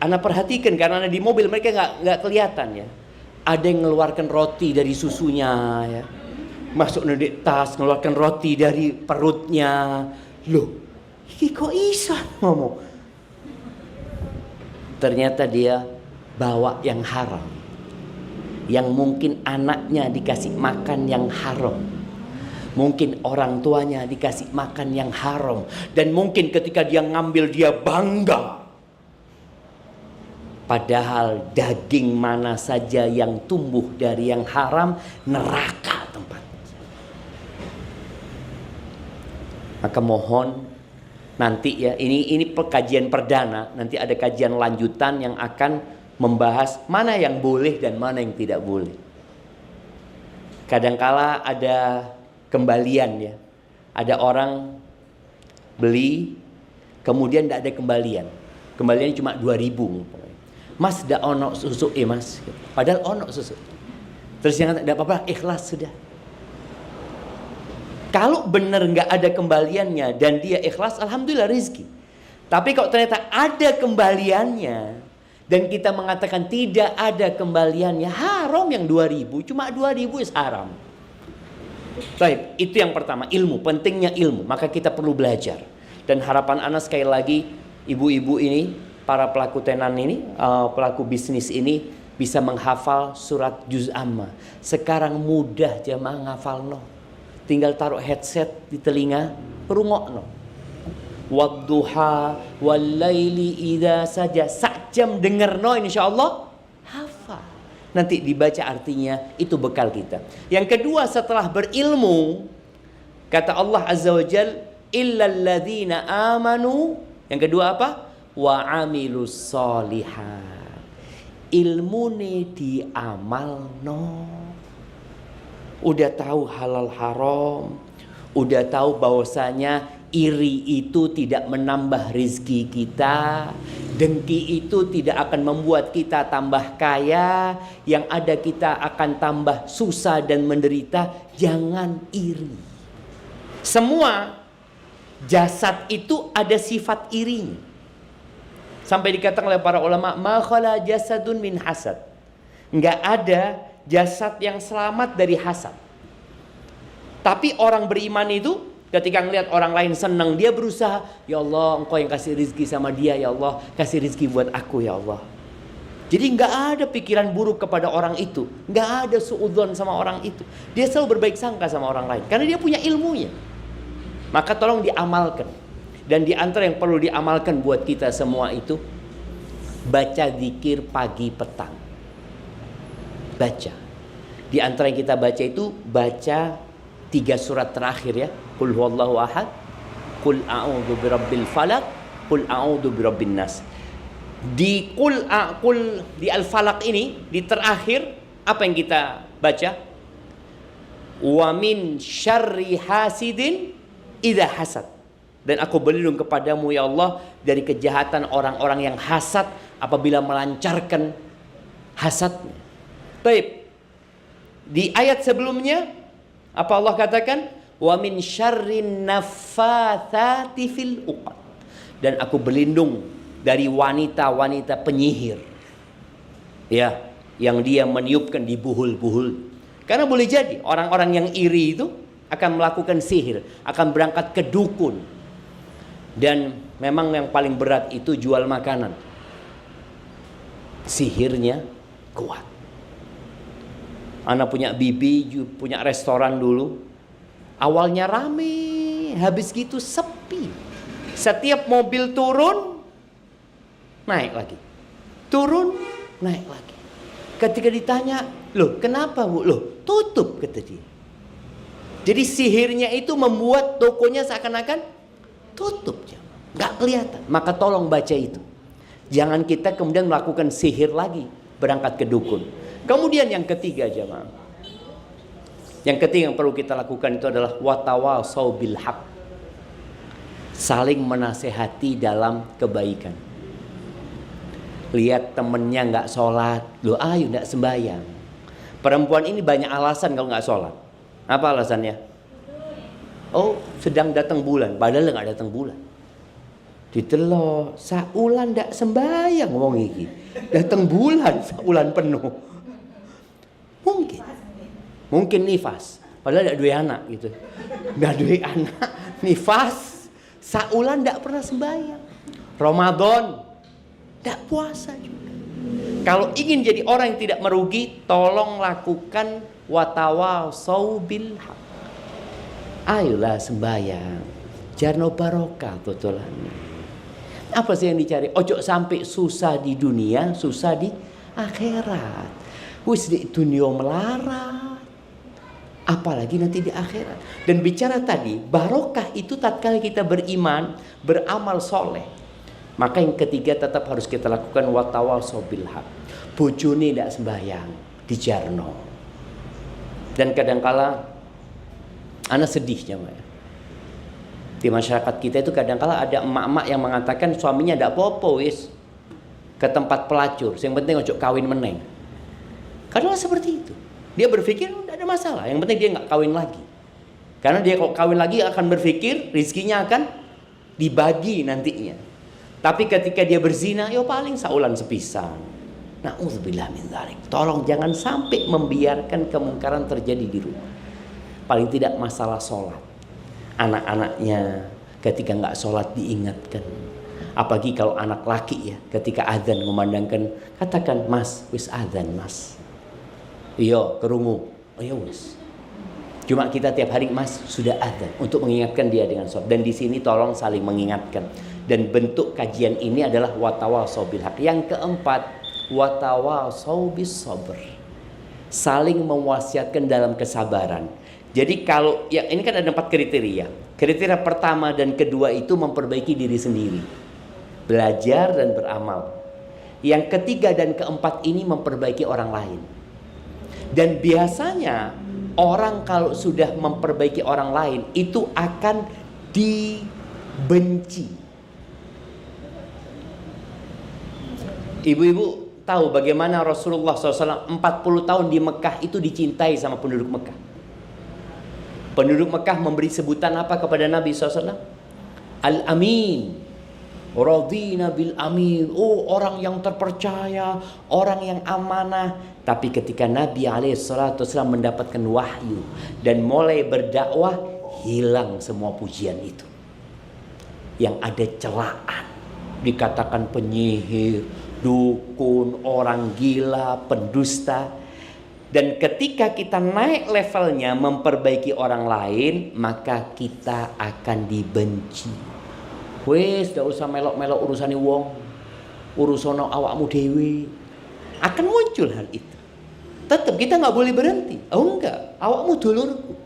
anak perhatikan karena di mobil mereka nggak kelihatan ya. Ada yang mengeluarkan roti dari susunya ya, masuk di tas, mengeluarkan roti dari perutnya. Loh, ini kok iso ngomong? Ternyata dia bawa yang haram, yang mungkin anaknya dikasih makan yang haram, mungkin orang tuanya dikasih makan yang haram, dan mungkin ketika dia ngambil dia bangga. Padahal daging mana saja yang tumbuh dari yang haram, neraka tempatnya. Maka mohon nanti ya, ini kajian perdana, nanti ada kajian lanjutan yang akan membahas mana yang boleh dan mana yang tidak boleh. Kadangkala ada kembalian ya. Ada orang beli kemudian tidak ada kembalian. Kembaliannya cuma 2.000. Mas tidak ono susu mas. Padahal ono susu. Terus yang tidak apa-apa, ikhlas sudah. Kalau benar nggak ada kembaliannya dan dia ikhlas, alhamdulillah rezeki. Tapi kalau ternyata ada kembaliannya dan kita mengatakan tidak ada kembaliannya, haram yang 2.000, cuma 2.000 haram. Baik, itu yang pertama, ilmu, pentingnya ilmu. Maka kita perlu belajar. Dan harapan anak sekali lagi, ibu-ibu ini, para pelaku tenan ini, pelaku bisnis ini bisa menghafal surat juz amma. Sekarang mudah jamaah ngafalno. Tinggal taruh headset di telinga, rungokno. Wadduha wallaili idza saja. Sak jam dengerno insyaallah hafal. Nanti dibaca artinya, itu bekal kita. Yang kedua, setelah berilmu, kata Allah Azza wa Jal, illal ladzina amanu. Yang kedua apa? Wa amilus solihat. Ilmune diamalno. Udah tahu halal haram, udah tahu bahwasanya iri itu tidak menambah rizki kita, dengki itu tidak akan membuat kita tambah kaya, yang ada kita akan tambah susah dan menderita. Jangan iri. Semua jasad itu ada sifat irinya. Sampai dikatakan oleh para ulama, ma khala jasadun min hasad. Enggak ada jasad yang selamat dari hasad. Tapi orang beriman itu ketika melihat orang lain senang, dia berusaha, ya Allah, Engkau yang kasih rizki sama dia, ya Allah, kasih rizki buat aku, ya Allah. Jadi enggak ada pikiran buruk kepada orang itu, enggak ada suudzon sama orang itu. Dia selalu berbaik sangka sama orang lain karena dia punya ilmunya. Maka tolong diamalkan. Dan di antara yang perlu diamalkan buat kita semua itu, baca zikir pagi petang. Baca. Di antara yang kita baca itu, baca 3 surat terakhir ya. Qul huwallahu ahad, Qul a'udzu birabbil falaq, Qul a'udzu birabbin nas. Di di al-falaq ini, di terakhir, apa yang kita baca? Wa min syarri hasidin idza hasad. Dan aku berlindung kepadamu ya Allah dari kejahatan orang-orang yang hasad apabila melancarkan hasadnya. Baik. Di ayat sebelumnya apa Allah katakan? Wa min syarrin naffatsati fil uqad. Dan aku berlindung dari wanita-wanita penyihir. Ya, yang dia meniupkan di buhul-buhul. Karena boleh jadi orang-orang yang iri itu akan melakukan sihir, akan berangkat ke dukun. Dan memang yang paling berat itu jual makanan. Sihirnya kuat. Anak punya bibi, punya restoran dulu. Awalnya rame, habis gitu sepi. Setiap mobil turun, naik lagi. Turun, naik lagi. Ketika ditanya, loh kenapa bu? Loh tutup kata dia. Jadi sihirnya itu membuat tokonya seakan-akan tutup. Gak kelihatan. Maka tolong baca itu. Jangan kita kemudian melakukan sihir lagi. Berangkat ke dukun. Kemudian yang ketiga jemaah. Yang ketiga yang perlu kita lakukan itu adalah watawasau bil haq. Saling menasehati dalam kebaikan. Lihat temennya gak sholat. Loh ayo gak sembahyang. Perempuan ini banyak alasan kalau gak sholat. Apa alasannya? Oh sedang datang bulan. Padahal gak datang bulan. Ditelok. Saulan gak sembahyang ngomong iki. Datang bulan saulan penuh. Mungkin nifas. Padahal gak dua anak gitu. Gak dua anak. Nifas. Saulan gak pernah sembahyang. Ramadan gak puasa juga. Kalau ingin jadi orang yang tidak merugi, tolong lakukan watawasau bil haq. Ayolah sembahyang. Jarno barokah betulannya. Apa sih yang dicari? Ojo sampai susah di dunia, susah di akhirat. Wis di dunia melarat. Apalagi nanti di akhirat. Dan bicara tadi, barokah itu tatkala kita beriman, beramal soleh. Maka yang ketiga tetap harus kita lakukan watawasau bil haq. Bojone ndak sembahyang, dijarno. Dan kadangkala ana sedihnya, Mbak. Di masyarakat kita itu kadangkala ada emak-emak yang mengatakan suaminya ndak apa-apa wis ke tempat pelacur, yang penting ojo kawin meneng. Karena seperti itu. Dia berpikir tidak ada masalah, yang penting dia nggak kawin lagi. Karena dia kalau kawin lagi akan berpikir rizkinya akan dibagi nantinya. Tapi ketika dia berzina, ya paling saulan sepisan. Na'udzubillah min dzalik. Tolong jangan sampai membiarkan kemungkaran terjadi di rumah. Paling tidak masalah sholat. Anak-anaknya ketika nggak sholat diingatkan. Apalagi kalau anak laki ya, ketika azan memandangkan, katakan mas, wis azan mas. Iya, kerungu. Oh ya wis. Cuma kita tiap hari mas sudah azan untuk mengingatkan dia dengan sholat. Dan di sini tolong saling mengingatkan. Dan bentuk kajian ini adalah watawasau bil haq. Yang keempat, watawasau bis sabr. Saling mewasiatkan dalam kesabaran. Jadi kalau ya ini kan ada 4 kriteria. Kriteria pertama dan kedua itu memperbaiki diri sendiri. Belajar dan beramal. Yang ketiga dan keempat ini memperbaiki orang lain. Dan biasanya orang kalau sudah memperbaiki orang lain itu akan dibenci. Ibu-ibu tahu bagaimana Rasulullah SAW 40 tahun di Mekah itu dicintai sama penduduk Mekah. Penduduk Mekah memberi sebutan apa kepada Nabi SAW? Al-Amin. Radina bil amin. Oh orang yang terpercaya, orang yang amanah. Tapi ketika Nabi SAW mendapatkan wahyu dan mulai berdakwah, hilang semua pujian itu. Yang ada celaan, dikatakan penyihir, dukun, orang gila, pendusta. Dan ketika kita naik levelnya memperbaiki orang lain, maka kita akan dibenci. Wes, gak usah melok-melok urusane wong, urusono awakmu dewi. Akan muncul hal itu. Tetap kita nggak boleh berhenti. Oh enggak, awakmu dulurku.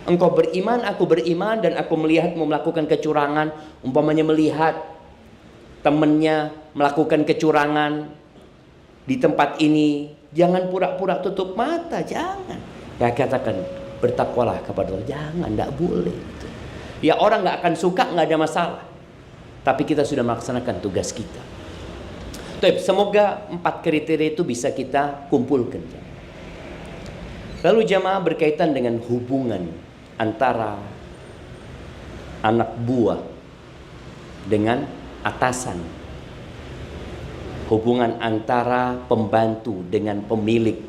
Engkau beriman, aku beriman, dan aku melihatmu melakukan kecurangan. Umpamanya melihat temannya melakukan kecurangan di tempat ini, jangan pura-pura tutup mata, jangan. Ya katakan bertakwalah kepada Allah, jangan, tidak boleh. Ya orang nggak akan suka, nggak ada masalah. Tapi kita sudah melaksanakan tugas kita. Semoga 4 kriteria itu bisa kita kumpulkan. Lalu jamaah berkaitan dengan hubungan antara anak buah dengan atasan. Hubungan antara pembantu dengan pemilik.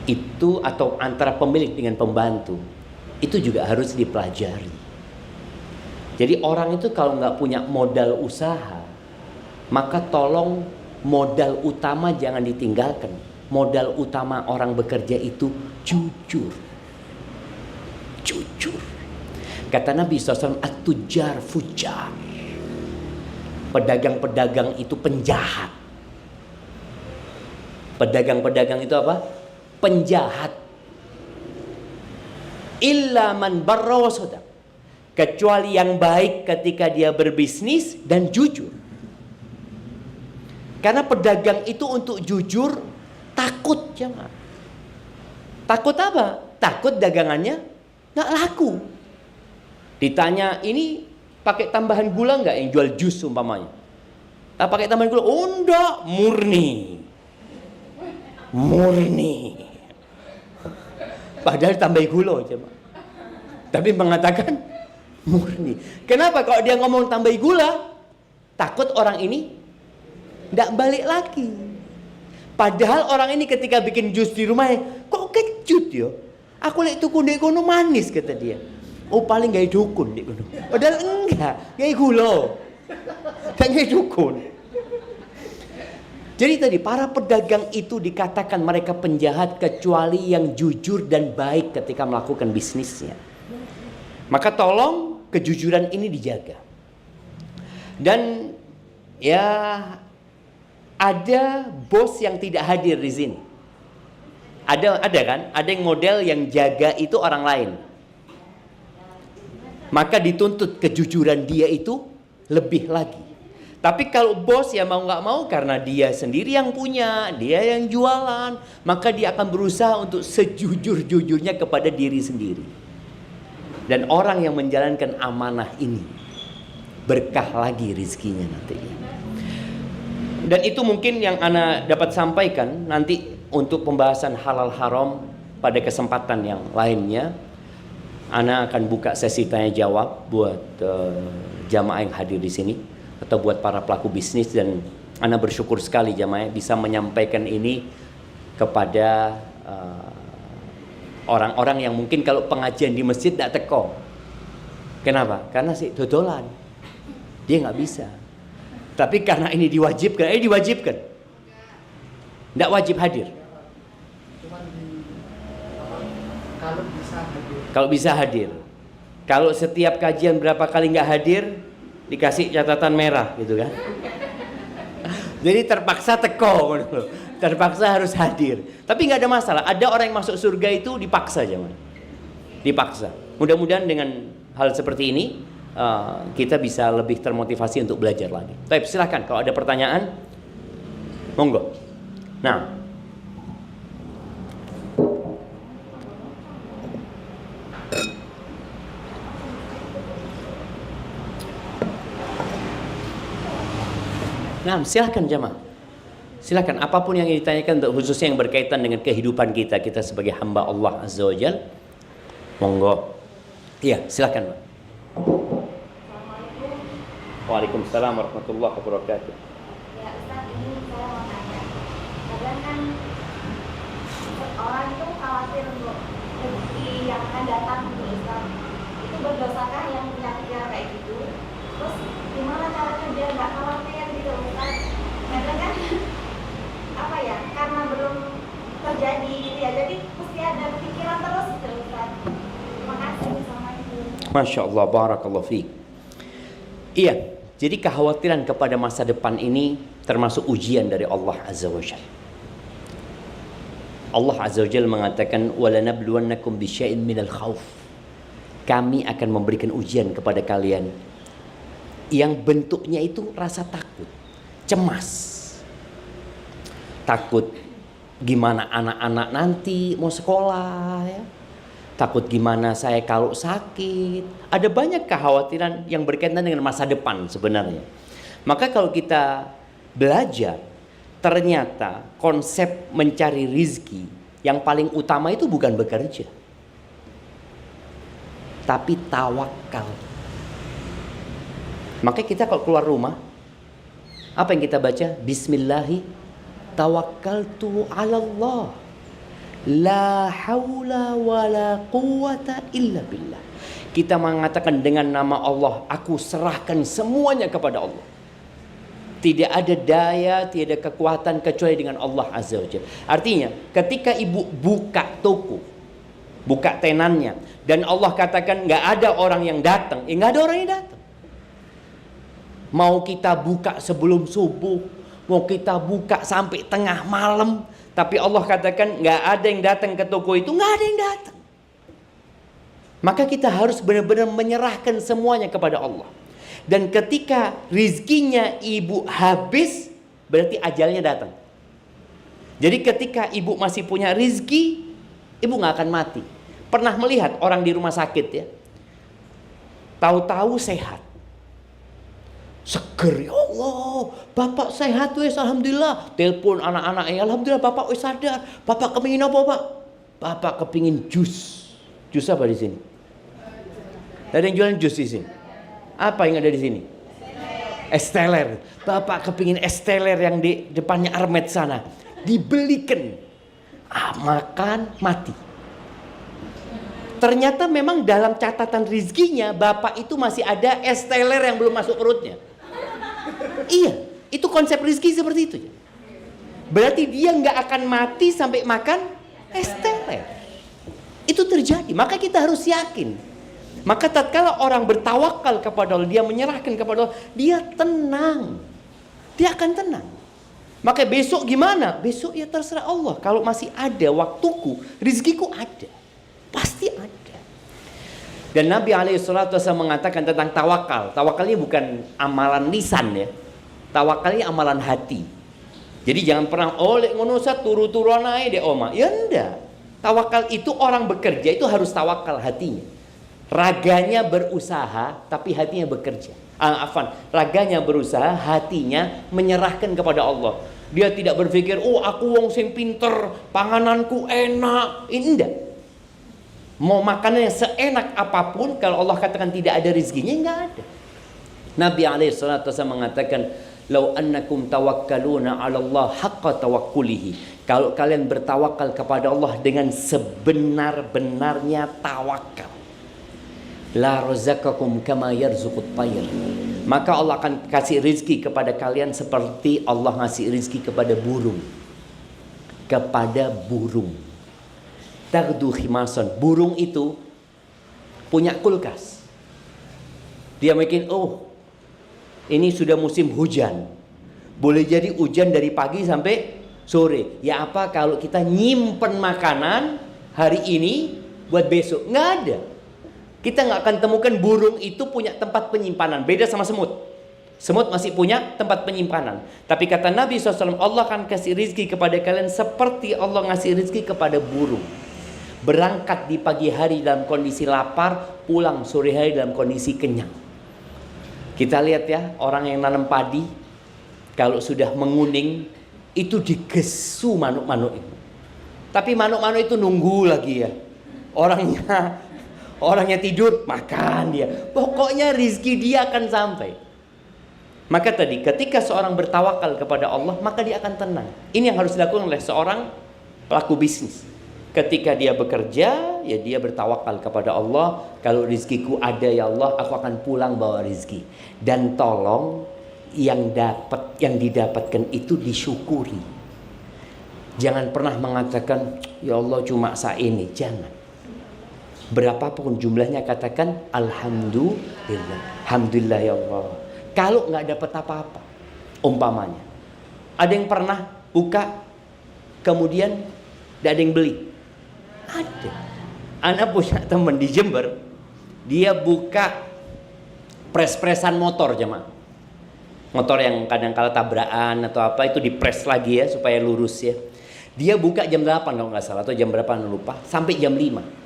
Itu atau antara pemilik dengan pembantu. Itu juga harus dipelajari. Jadi orang itu kalau nggak punya modal usaha, maka tolong modal utama jangan ditinggalkan. Modal utama orang bekerja itu jujur. Jujur. Kata Nabi SAW, at-tujar fujar. Pedagang-pedagang itu penjahat. Pedagang-pedagang itu apa? Penjahat. Illa man barra wa sadaq. Kecuali yang baik ketika dia berbisnis dan jujur. Karena pedagang itu untuk jujur takut jemaah. Takut apa? Takut dagangannya nggak laku. Ditanya, ini pakai tambahan gula nggak yang jual jus umpamanya? Tak pakai tambahan gula? Oh enggak, murni. Murni. Padahal tambah gula jemaah. Tapi mengatakan murni. Kenapa kalau dia ngomong tambah gula? Takut orang ini tidak balik lagi. Padahal orang ini ketika bikin jus di rumahnya, kok kecut ya? Aku lihat tuku ndek kono manis kata dia. Oh paling gak dukun ndek kono. Padahal enggak, gak gula. Dan gak dukun. Jadi tadi para pedagang itu dikatakan mereka penjahat kecuali yang jujur dan baik ketika melakukan bisnisnya. Maka tolong kejujuran ini dijaga. Dan ya ada bos yang tidak hadir di sini. Ada kan? Ada yang model yang jaga itu orang lain. Maka dituntut kejujuran dia itu lebih lagi. Tapi kalau bos ya mau nggak mau karena dia sendiri yang punya, dia yang jualan, maka dia akan berusaha untuk sejujur-jujurnya kepada diri sendiri. Dan orang yang menjalankan amanah ini berkah lagi rizkinya nantinya. Dan itu mungkin yang Ana dapat sampaikan. Nanti untuk pembahasan halal haram pada kesempatan yang lainnya, Ana akan buka sesi tanya jawab buat jamaah yang hadir di sini atau buat para pelaku bisnis. Dan Ana bersyukur sekali jamaah bisa menyampaikan ini kepada orang-orang yang mungkin kalau pengajian di masjid tidak teko. Kenapa? Karena sih dodolan, dia nggak bisa. Tapi karena ini diwajibkan, tidak wajib hadir. Kalau bisa hadir. Kalau setiap kajian berapa kali nggak hadir, dikasih catatan merah gitu kan. Jadi terpaksa teko, terpaksa harus hadir. Tapi nggak ada masalah. Ada orang yang masuk surga itu dipaksa jangan. Dipaksa. Mudah-mudahan dengan hal seperti ini kita bisa lebih termotivasi untuk belajar lagi. Baik, silakan kalau ada pertanyaan, monggo. Nah, silakan jamaah. Silakan apapun yang ditanyakan, untuk khususnya yang berkaitan dengan kehidupan kita sebagai hamba Allah Azza wa Jalla. Monggo. Iya, silakan, Pak. Waalaikumsalam warahmatullahi wabarakatuh. Ya Ustaz, ini saya mau tanya. Kadang kan orang itu khawatir untuk rezeki yang akan datang untuk Islam. Itu berdosakah yang punya pikiran kayak gitu? Terus gimana caranya biar nggak khawatir gitu Ustaz? Kadang kan apa ya? Karena belum terjadi gitu ya. Jadi mesti ada pikiran terus gitu Ustaz. Terima kasih. Assalamualaikum. Masya Allah, barakallahu fiik. Iya, jadi kekhawatiran kepada masa depan ini termasuk ujian dari Allah Azza wa Jalla. Allah Azza wa Jalla mengatakan, "Walanabluwannakum bisyai'in minal khauf." Kami akan memberikan ujian kepada kalian yang bentuknya itu rasa takut, cemas. Takut gimana anak-anak nanti mau sekolah ya. Takut gimana saya kalau sakit. Ada banyak kekhawatiran yang berkaitan dengan masa depan sebenarnya. Maka kalau kita belajar, ternyata konsep mencari rizki yang paling utama itu bukan bekerja, tapi tawakal. Maka kita kalau keluar rumah, apa yang kita baca? Bismillahi tawakkaltu 'ala Allah. La haula wala quwata illa billah. Kita mengatakan dengan nama Allah, aku serahkan semuanya kepada Allah. Tidak ada daya, tidak ada kekuatan kecuali dengan Allah Azza wa Jalla. Artinya, ketika ibu buka toko, buka tenannya, dan Allah katakan nggak ada orang yang datang, nggak ada orang yang datang. Mau kita buka sebelum subuh, mau kita buka sampai tengah malam, tapi Allah katakan nggak ada yang datang ke toko itu, nggak ada yang datang. Maka kita harus benar-benar menyerahkan semuanya kepada Allah. Dan ketika rizkinya ibu habis, berarti ajalnya datang. Jadi ketika ibu masih punya rizki, ibu nggak akan mati. Pernah melihat orang di rumah sakit ya, tahu-tahu sehat, seger, ya Allah, bapak sehat wes, alhamdulillah. Telepon anak-anaknya, alhamdulillah bapak wes sadar. Bapak kepingin apa pak? Bapak kepingin jus. Jus apa di sini? Ada yang jualan jus di sini? Apa yang ada di sini? Es teler. Bapak kepingin es teler yang di depannya Armet sana. Dibelikan. Makan, mati. Ternyata memang dalam catatan rizkinya, bapak itu masih ada es teler yang belum masuk perutnya. Iya, itu konsep rizki seperti itu. Berarti dia nggak akan mati sampai makan es teler. Itu terjadi, maka kita harus yakin. Maka tatkala orang bertawakal kepada Allah, dia menyerahkan kepada Allah, dia tenang. Dia akan tenang. Maka besok gimana? Besok ya terserah Allah. Kalau masih ada waktuku, rizkiku ada. Pasti ada. Dan Nabi SAW mengatakan tentang tawakal. Tawakalnya bukan amalan lisan ya. Tawakalnya amalan hati. Jadi jangan pernah oleh ngonosa turu-turuan aja deh oma. Ya enggak. Tawakal itu orang bekerja itu harus tawakal hatinya. Raganya berusaha tapi hatinya bekerja. Raganya berusaha, hatinya menyerahkan kepada Allah. Dia tidak berpikir, oh aku wong sing pinter, pangananku enak. Ini enggak. Mau makanannya seenak apapun, kalau Allah katakan tidak ada rizkinya, enggak ada. Nabi SAW mengatakan, "Lau annakum tawakkaluna 'ala Allah haqqa tawakkulihi." Kalau kalian bertawakal kepada Allah dengan sebenar-benarnya tawakal, la razaqakum kama yarzuqut tayr. Maka Allah akan kasih rizki kepada kalian seperti Allah ngasih rizki kepada burung. Kepada burung. Taghdu khimasan. Burung itu punya kulkas. Dia mikir, oh ini sudah musim hujan. Boleh jadi hujan dari pagi sampai sore. Ya apa kalau kita nyimpen makanan hari ini buat besok? Nggak ada. Kita nggak akan temukan burung itu punya tempat penyimpanan. Beda sama semut. Semut masih punya tempat penyimpanan. Tapi kata Nabi SAW, Allah akan kasih rizki kepada kalian seperti Allah ngasih rizki kepada burung. Berangkat di pagi hari dalam kondisi lapar, pulang sore hari dalam kondisi kenyang. Kita lihat ya, orang yang nanam padi, kalau sudah menguning, itu digesu manuk-manuk itu. Tapi manuk-manuk itu nunggu lagi ya. Orangnya tidur, makan dia. Pokoknya rizki dia akan sampai. Maka tadi, ketika seorang bertawakal kepada Allah, maka dia akan tenang. Ini yang harus dilakukan oleh seorang pelaku bisnis. Ketika dia bekerja, ya dia bertawakal kepada Allah. Kalau rizkiku ada ya Allah, aku akan pulang bawa rizki. Dan tolong yang didapatkan itu disyukuri. Jangan pernah mengatakan, ya Allah cuma ini. Jangan. Berapapun jumlahnya katakan alhamdulillah. Alhamdulillah ya Allah. Kalau nggak dapat apa-apa, umpamanya ada yang pernah buka kemudian tidak ada yang beli. Ada. Anak punya teman di Jember, dia buka pres-presan motor jemaah. Motor yang kadang-kala tabrakan atau apa itu dipres lagi ya supaya lurus ya. Dia buka jam 8 kalau nggak salah atau jam berapa lupa sampai jam 5.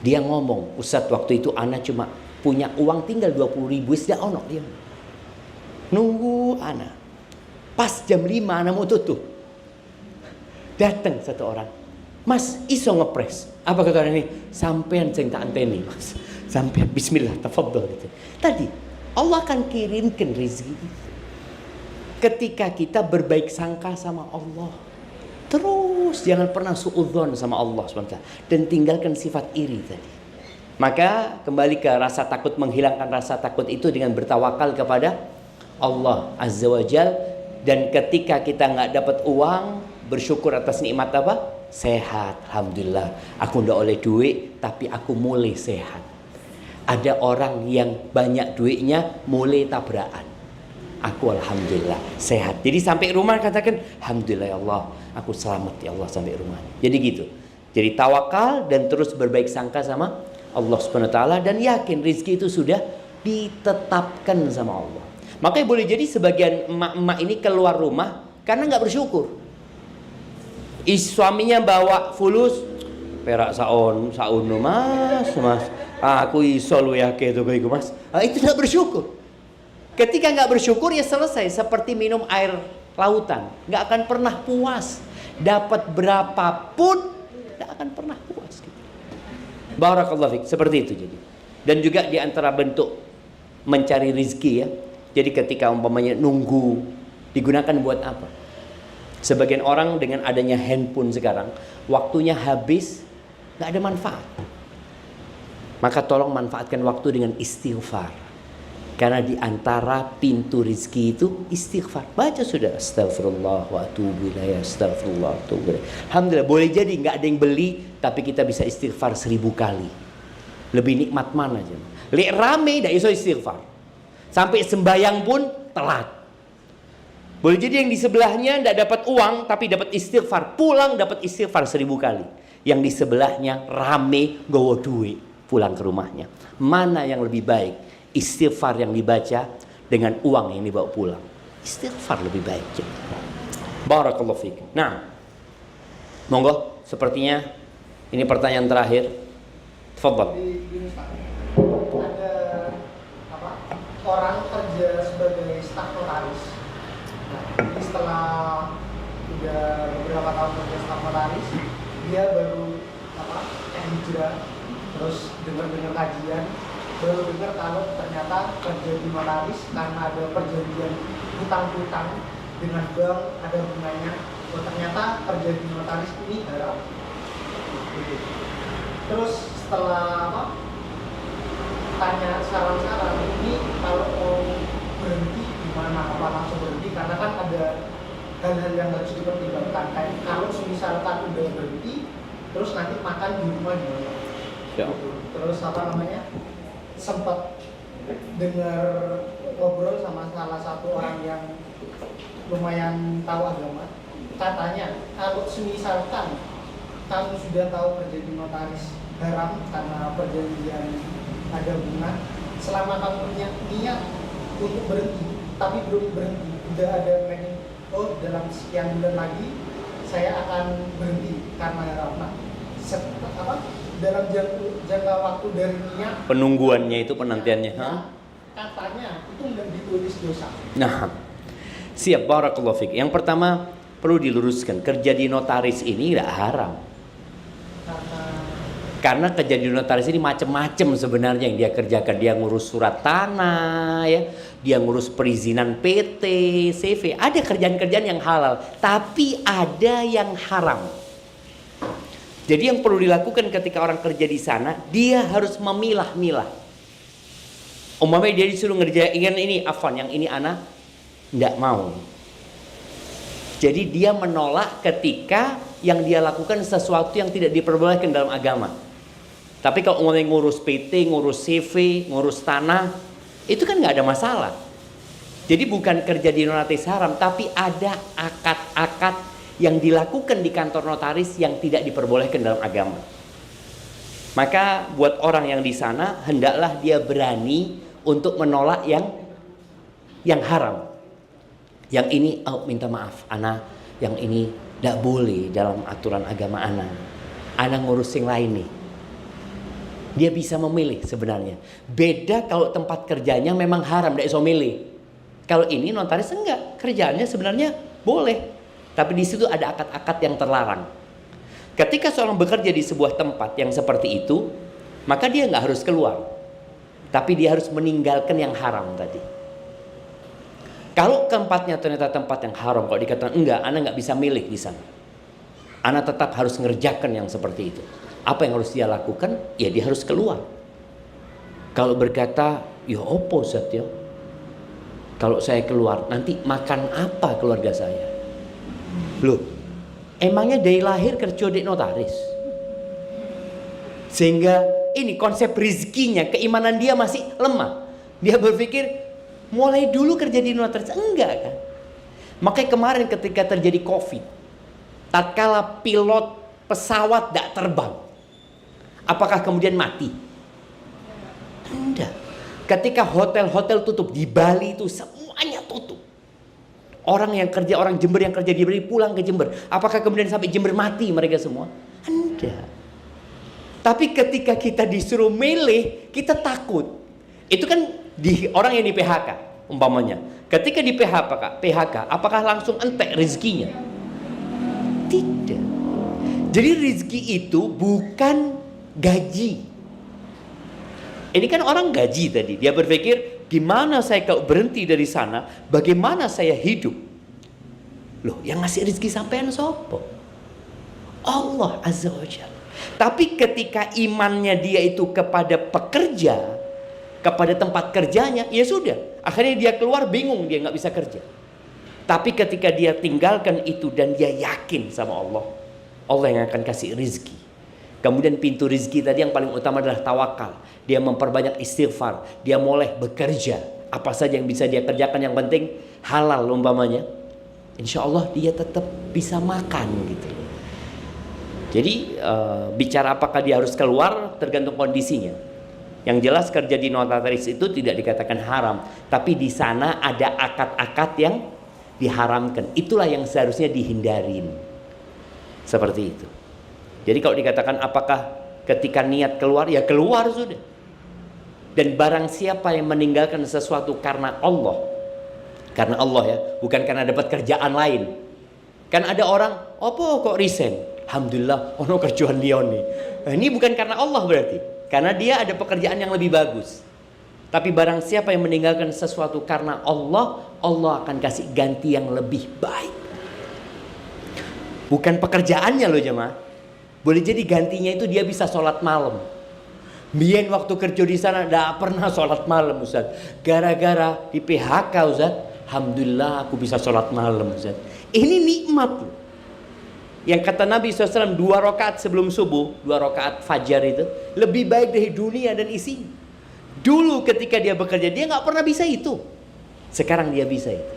Dia ngomong, Ustadz waktu itu ana cuma punya uang tinggal 20.000, sudah ono dia. Nunggu ana. Pas jam 5 ana mau tutup. Datang satu orang. Mas, iso ngepres. Apa kata orang ini? Sampean sing tak anteni, Mas. Sampean bismillah, tafadhol gitu. Tadi Allah akan kirimkan rezeki ketika kita berbaik sangka sama Allah. Terus jangan pernah suudzon sama Allah SWT. Dan tinggalkan sifat iri tadi. Maka kembali ke rasa takut, menghilangkan rasa takut itu dengan bertawakal kepada Allah Azza wa Jal. Dan ketika kita nggak dapat uang, bersyukur atas nikmat apa? Sehat. Alhamdulillah, aku ndak oleh duit tapi aku mulai sehat. Ada orang yang banyak duitnya mulai tabrakan. Aku alhamdulillah sehat. Jadi sampai rumah katakan alhamdulillah ya Allah, aku selamat ya Allah sampai rumah. Jadi gitu. Jadi tawakal dan terus berbaik sangka sama Allah Subhanahu wa taala dan yakin rezeki itu sudah ditetapkan sama Allah. Makanya boleh jadi sebagian emak-emak ini keluar rumah karena nggak bersyukur. Suaminya bawa fulus perak saun mas. Aku iso lu ya gitu mas. Itu nggak bersyukur. Ketika nggak bersyukur ya selesai, seperti minum air lautan, nggak akan pernah puas. Dapat berapapun nggak akan pernah puas. Barakallahu fiik, seperti itu jadi. Dan juga di antara bentuk mencari rezeki ya. Jadi ketika umpamanya nunggu, digunakan buat apa? Sebagian orang dengan adanya handphone sekarang, waktunya habis, nggak ada manfaat. Maka tolong manfaatkan waktu dengan istighfar. Karena di antara pintu rezeki itu istighfar. Baca sudah astagfirullah wa atubu ilaih, astagfirullah wa atubu ilaih. Alhamdulillah, boleh jadi nggak ada yang beli, tapi kita bisa istighfar 1000 kali. Lebih nikmat mana aja. Lek rame dak iso istighfar. Sampai sembayang pun telat. Boleh jadi yang di sebelahnya ndak dapat uang tapi dapat istighfar, pulang dapat istighfar 1000 kali. Yang di sebelahnya rame gowo duit, pulang ke rumahnya. Mana yang lebih baik? Istighfar yang dibaca dengan uang yang dibawa pulang. Istighfar lebih baik. Barakallahu fiik. Nah, monggo, sepertinya ini pertanyaan terakhir. Tafadhal. Ada apa? Orang kerja sebagai staf notaris. Nah, jadi setelah udah beberapa tahun kerja staf notaris, dia baru hijrah, terus dengar kajian. Baru dengar kalau ternyata kerja di notaris karena ada perjanjian hutang-hutang dengan bank, ada bunganya. Oh, ternyata kerja di notaris ini haram. Terus setelah tanya saran-saran, ini kalau mau berhenti gimana? Apa langsung berhenti? Karena kan ada hal-hal yang harus dipertimbangkan. Kayak kalau misalkan udah berhenti, terus nanti makan di rumah gimana? Ya. Terus sempat dengar ngobrol sama salah satu orang yang lumayan tahu agama. Katanya kalau misalkan kamu sudah tahu kerja di notaris haram karena perjanjian ada bunga, selama kamu punya niat untuk berhenti tapi belum berhenti, udah ada planning, oh dalam sekian bulan lagi saya akan berhenti karena haram. Nah, dalam jangka waktu dari niat penungguannya itu penantiannya katanya itu nggak ditulis dosa. Nah, siap, barakallahu fiik. Yang pertama perlu diluruskan, kerja di notaris ini tidak haram. Karena kerja di notaris ini macam-macam sebenarnya yang dia kerjakan. Dia ngurus surat tanah ya, dia ngurus perizinan PT, CV. Ada kerjaan-kerjaan yang halal, tapi ada yang haram. Jadi yang perlu dilakukan ketika orang kerja di sana, dia harus memilah-milah. Umpamanya dia disuruh ngerjain ini, yang ini anak tidak mau. Jadi dia menolak ketika yang dia lakukan sesuatu yang tidak diperbolehkan dalam agama. Tapi kalau umpamanya ngurus PT, ngurus CV, ngurus tanah, itu kan nggak ada masalah. Jadi bukan kerja di notaris haram, tapi ada akad-akad yang dilakukan di kantor notaris yang tidak diperbolehkan dalam agama. Maka buat orang yang di sana, hendaklah dia berani untuk menolak yang haram. Yang ini, minta maaf, ana, yang ini tidak boleh dalam aturan agama ana. Ana ngurus yang lain nih. Dia bisa memilih sebenarnya. Beda kalau tempat kerjanya memang haram, tidak bisa milih. Kalau ini notaris enggak, kerjaannya sebenarnya boleh, tapi di situ ada akad-akad yang terlarang. Ketika seorang bekerja di sebuah tempat yang seperti itu, maka dia nggak harus keluar, tapi dia harus meninggalkan yang haram tadi. Kalau tempatnya ternyata tempat yang haram, kalau dikatakan enggak, Anda nggak bisa milih di sana. Anda tetap harus mengerjakan yang seperti itu. Apa yang harus dia lakukan? Ya dia harus keluar. Kalau berkata, ya opo Zat ya, kalau saya keluar nanti makan apa keluarga saya? Loh, emangnya dari lahir kerja di notaris? Sehingga ini konsep rizkinya, keimanan dia masih lemah. Dia berpikir mulai dulu kerja di notaris, enggak kan? Makanya kemarin ketika terjadi COVID, tatkala pilot pesawat tidak terbang, apakah kemudian mati? Tidak. Ketika hotel-hotel tutup di Bali itu semuanya tutup. Orang Jember yang kerja di Bali pulang ke Jember. Apakah kemudian sampai Jember mati mereka semua? Tidak. Tapi ketika kita disuruh milih, kita takut. Itu kan orang yang di PHK umpamanya. Ketika di PHK, apakah langsung entek rezekinya? Tidak. Jadi rezeki itu bukan gaji. Ini kan orang gaji tadi. Dia berpikir, gimana saya kalau berhenti dari sana, bagaimana saya hidup? Loh, yang ngasih rezeki sampean siapa? Allah Azza wa Jalla. Tapi ketika imannya dia itu kepada pekerja, kepada tempat kerjanya, ya sudah. Akhirnya dia keluar bingung, dia nggak bisa kerja. Tapi ketika dia tinggalkan itu dan dia yakin sama Allah, Allah yang akan kasih rezeki. Kemudian pintu rezeki tadi yang paling utama adalah tawakal. Dia memperbanyak istighfar. Dia mulai bekerja. Apa saja yang bisa dia kerjakan, yang penting halal umpamanya. Insya Allah dia tetap bisa makan gitu. Jadi bicara apakah dia harus keluar tergantung kondisinya. Yang jelas kerja di notaris itu tidak dikatakan haram. Tapi di sana ada akad-akad yang diharamkan. Itulah yang seharusnya dihindarin. Seperti itu. Jadi kalau dikatakan apakah ketika niat keluar, ya keluar sudah. Dan barang siapa yang meninggalkan sesuatu karena Allah ya, bukan karena dapat kerjaan lain. Kan ada orang, apa kok resign? Alhamdulillah, ono kerjaan dia nih. Nah, ini bukan karena Allah berarti, karena dia ada pekerjaan yang lebih bagus. Tapi barang siapa yang meninggalkan sesuatu karena Allah, Allah akan kasih ganti yang lebih baik. Bukan pekerjaannya loh jemaah. Boleh jadi gantinya itu dia bisa sholat malam. Mien waktu kerja di sana tidak pernah sholat malam Ustaz. Gara-gara di PHK Ustaz, alhamdulillah aku bisa sholat malam Ustaz. Ini nikmat loh. Yang kata Nabi SAW 2 rakaat sebelum subuh, 2 rakaat fajar itu lebih baik dari dunia dan isinya. Dulu ketika dia bekerja dia nggak pernah bisa itu. Sekarang dia bisa itu.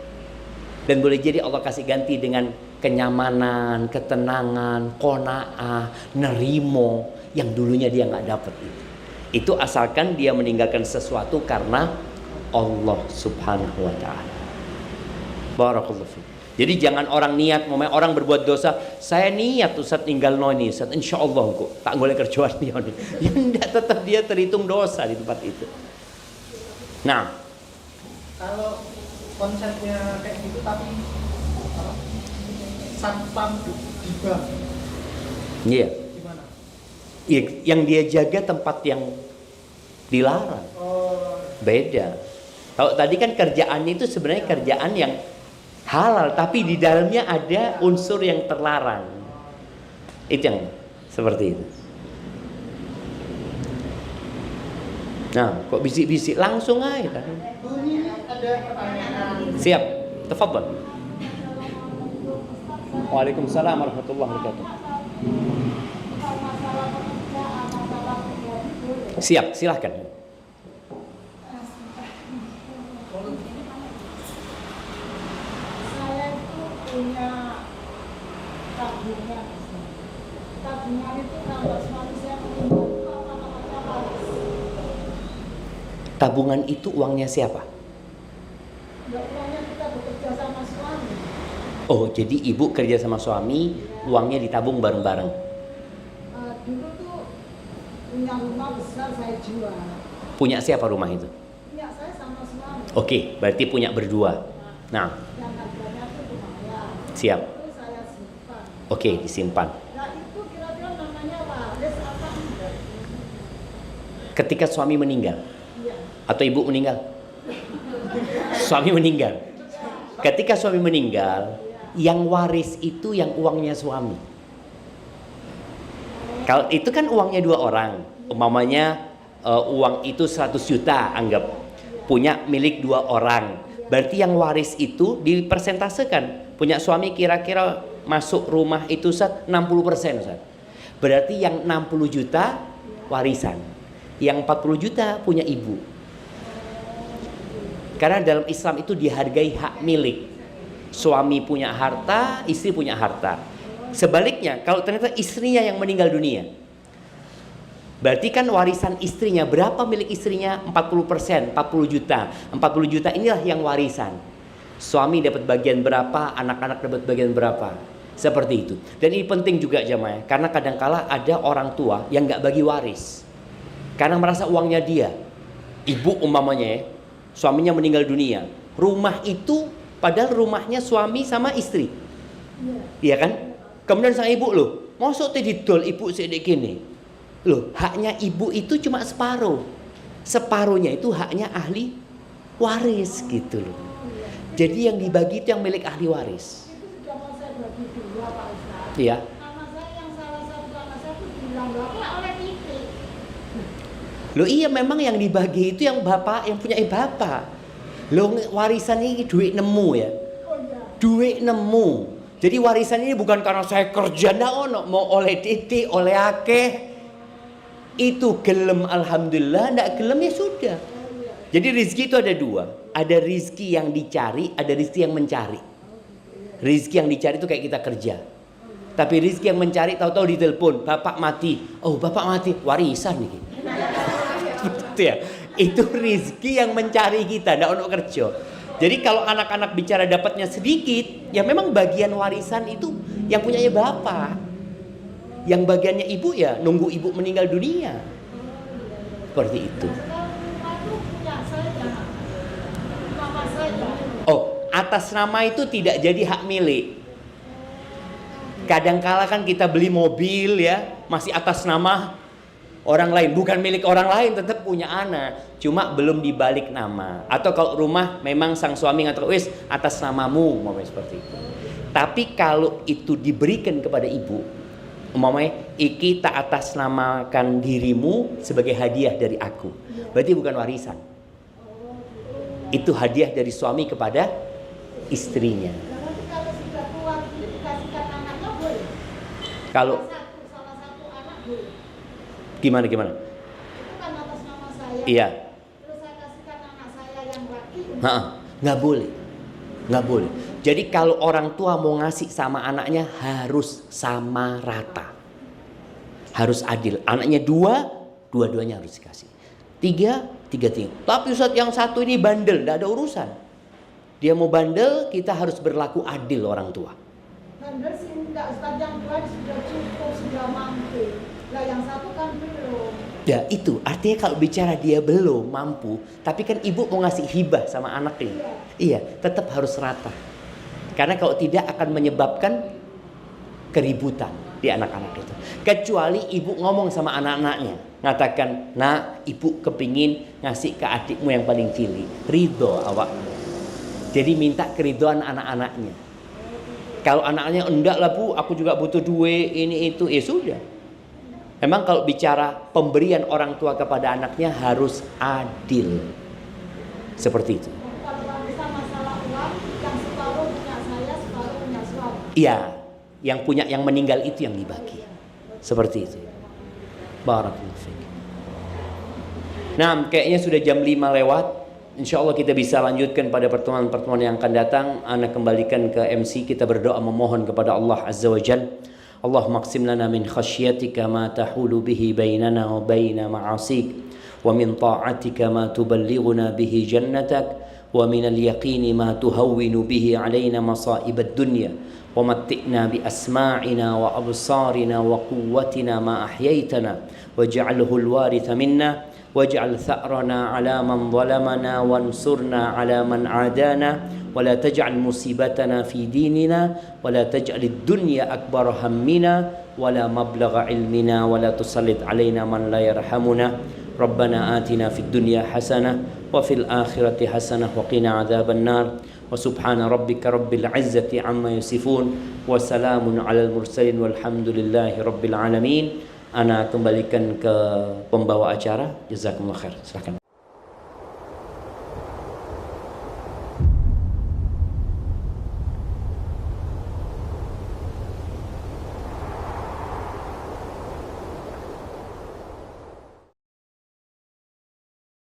Dan boleh jadi Allah kasih ganti dengan kenyamanan, ketenangan, qanaah, nerimo yang dulunya dia nggak dapat itu. Itu asalkan dia meninggalkan sesuatu karena Allah Subhanahu wa taala. Barakallahu fiik. Jadi jangan orang niat, orang berbuat dosa, saya niat Ustaz tinggal noni, Ustaz insyaallah kok tak boleh kerjaan dia nih. Ya enggak, tetap dia terhitung dosa di tempat itu. Nah, kalau konsepnya kayak gitu tapi satpam di bank. Iya. Gimana? Yang dia jaga tempat yang dilarang. Beda. Kalau tadi kan kerjaannya itu sebenarnya kerjaan yang halal, tapi di dalamnya ada unsur yang terlarang. Itu yang seperti itu. Nah, kok bisik-bisik langsung aja kan? Ini ada pertanyaan. Siap. Tafadhal. Waalaikumsalam warahmatullahi wabarakatuh. Siap, silahkan. Saya itu punya tabungan. Tabungan itu kalau suami saya meninggal, apa-apa harus. Tabungan itu uangnya siapa? Enggak, uangnya kita bekerja sama suami. Oh, jadi ibu kerja sama suami, uangnya ditabung bareng-bareng. Dulu tuh punya rumah besar saya jual. Punya siapa rumah itu? Punya saya sama suami. Oke, berarti punya berdua. Nah, Yang harganya itu lumayan. siap. Itu saya simpan. Oke, disimpan. Nah itu kira-kira namanya waris apa enggak? Ketika suami meninggal Iya. atau ibu meninggal? Suami meninggal. Ketika suami meninggal, yang waris itu yang uangnya suami. Kalau itu kan uangnya dua orang, umpamanya uang itu 100 juta anggap, punya milik dua orang. Berarti yang waris itu dipersentasekan. Punya suami kira-kira masuk rumah itu 60%. Berarti yang 60 juta warisan, yang 40 juta punya ibu. Karena dalam Islam itu dihargai hak milik. Suami punya harta, istri punya harta. Sebaliknya, kalau ternyata istrinya yang meninggal dunia, berarti kan warisan istrinya, berapa milik istrinya? 40%, 40 juta. 40 juta inilah yang warisan. Suami dapat bagian berapa, anak-anak dapat bagian berapa. Seperti itu. Dan ini penting juga jamaah, karena kadangkala ada orang tua yang nggak bagi waris. Karena merasa uangnya dia. Ibu umpamanya, suaminya meninggal dunia. Rumah itu padahal rumahnya suami sama istri. Iya kan? Kemudian sang ibu loh, masuk didol ibu sedek gini. Loh, haknya ibu itu cuma separuh. Separuhnya itu haknya ahli waris gitu loh. Jadi yang dibagi itu yang milik ahli waris. Itu sudah mau saya bagi dua Pak Ustadz. Iya. Anak saya yang salah satu anak saya itu bilang bapak oleh titik. Loh iya, memang yang dibagi itu yang bapak, yang punya bapak. Loh, warisan ini duit nemu ya. Oh iya. Duit nemu. Jadi warisan ini bukan karena saya kerja ndak ono, mau oleh titik, oleh akeh. Itu gelem alhamdulillah, ndak gelem ya sudah. Jadi rizki itu ada dua. Ada rizki yang dicari, ada rizki yang mencari. Rizki yang dicari itu kayak kita kerja. Tapi rizki yang mencari tahu-tahu ditelepon, bapak mati. Oh bapak mati, warisan nih. Betul ya. Itu rizki yang mencari kita, ndak ono kerja. Jadi kalau anak-anak bicara dapatnya sedikit, ya memang bagian warisan itu yang punyanya bapak. Yang bagiannya ibu ya nunggu ibu meninggal dunia. Seperti itu. Kalau rumah itu punya saya, mama saya. Oh, atas nama itu tidak jadi hak milik. Kadangkala kan kita beli mobil ya, masih atas nama orang lain, bukan milik orang lain, tetap punya anak, cuma belum dibalik nama. Atau kalau rumah memang sang suami ngatakan wis atas namamu, umpamanya seperti itu. Tapi kalau itu diberikan kepada ibu, umpamanya iki tak atas namakan dirimu sebagai hadiah dari aku, berarti bukan warisan. Itu hadiah dari suami kepada istrinya. Nanti kalau sudah tua ini dikasihkan anaknya boleh. Kalau Salah satu anak boleh. gimana? Itu kan atas nama saya. Iya. Terus saya kasihkan anak saya yang laki. Nggak boleh. Nggak boleh. Jadi kalau orang tua mau ngasih sama anaknya harus sama rata. Harus adil. Anaknya dua-duanya harus dikasih. Tiga. Tapi Ustaz yang satu ini bandel, nggak ada urusan. Dia mau bandel, kita harus berlaku adil orang tua. Bandel sih enggak, Ustaz yang tua sudah cukup, sudah mampu. Lah yang satu kan belum. Ya itu artinya kalau bicara dia belum mampu, tapi kan ibu mau ngasih hibah sama anaknya. Iya, tetap harus rata. Karena kalau tidak akan menyebabkan keributan di anak-anak itu. Kecuali ibu ngomong sama anak-anaknya, ngatakan, "Nak, ibu kepingin ngasih ke adikmu yang paling cilik." Ridho awak. Jadi minta keridoan anak-anaknya. Kalau anaknya enggak lah bu, aku juga butuh duit ini itu, ya sudah. Memang kalau bicara pemberian orang tua kepada anaknya harus adil. Seperti itu. Kalau warisan masalah uang, yang separuh punya saya, separuh punya suami. Iya, yang meninggal itu yang dibagi. Seperti itu. Barakallahu fiik. Nah, kayaknya sudah jam 5 lewat. Insya Allah kita bisa lanjutkan pada pertemuan-pertemuan yang akan datang. Ana kembalikan ke MC, kita berdoa memohon kepada Allah Azza wa Jalla. Allahumma qsim lana min khasyatika ma tahulu bihi bainana wa baina ma'asik, wa min ta'atika ma tuballighuna bihi jannatak, wa min al-yaqini ma tuhawwinu bihi alaina masa'ib ad-dunya, ومتئنا بأسماعنا وأبصارنا وقوتنا ما أحييتنا واجعله الوارث منا واجعل ثأرنا على من ظلمنا وانصرنا على من عادانا ولا تجعل مصيبتنا في ديننا ولا تجعل الدنيا أكبر همنا ولا مبلغ علمنا ولا تسلط علينا من لا يرحمنا ربنا آتنا في الدنيا حسنة وفي الآخرة حسنة وقنا عذاب النار وسبحان ربك رب العزة عما يصفون وسلام على المرسلين والحمد لله رب العالمين. Ana kembalikan ke pembawa acara. Jazakumullah khair. Silakan.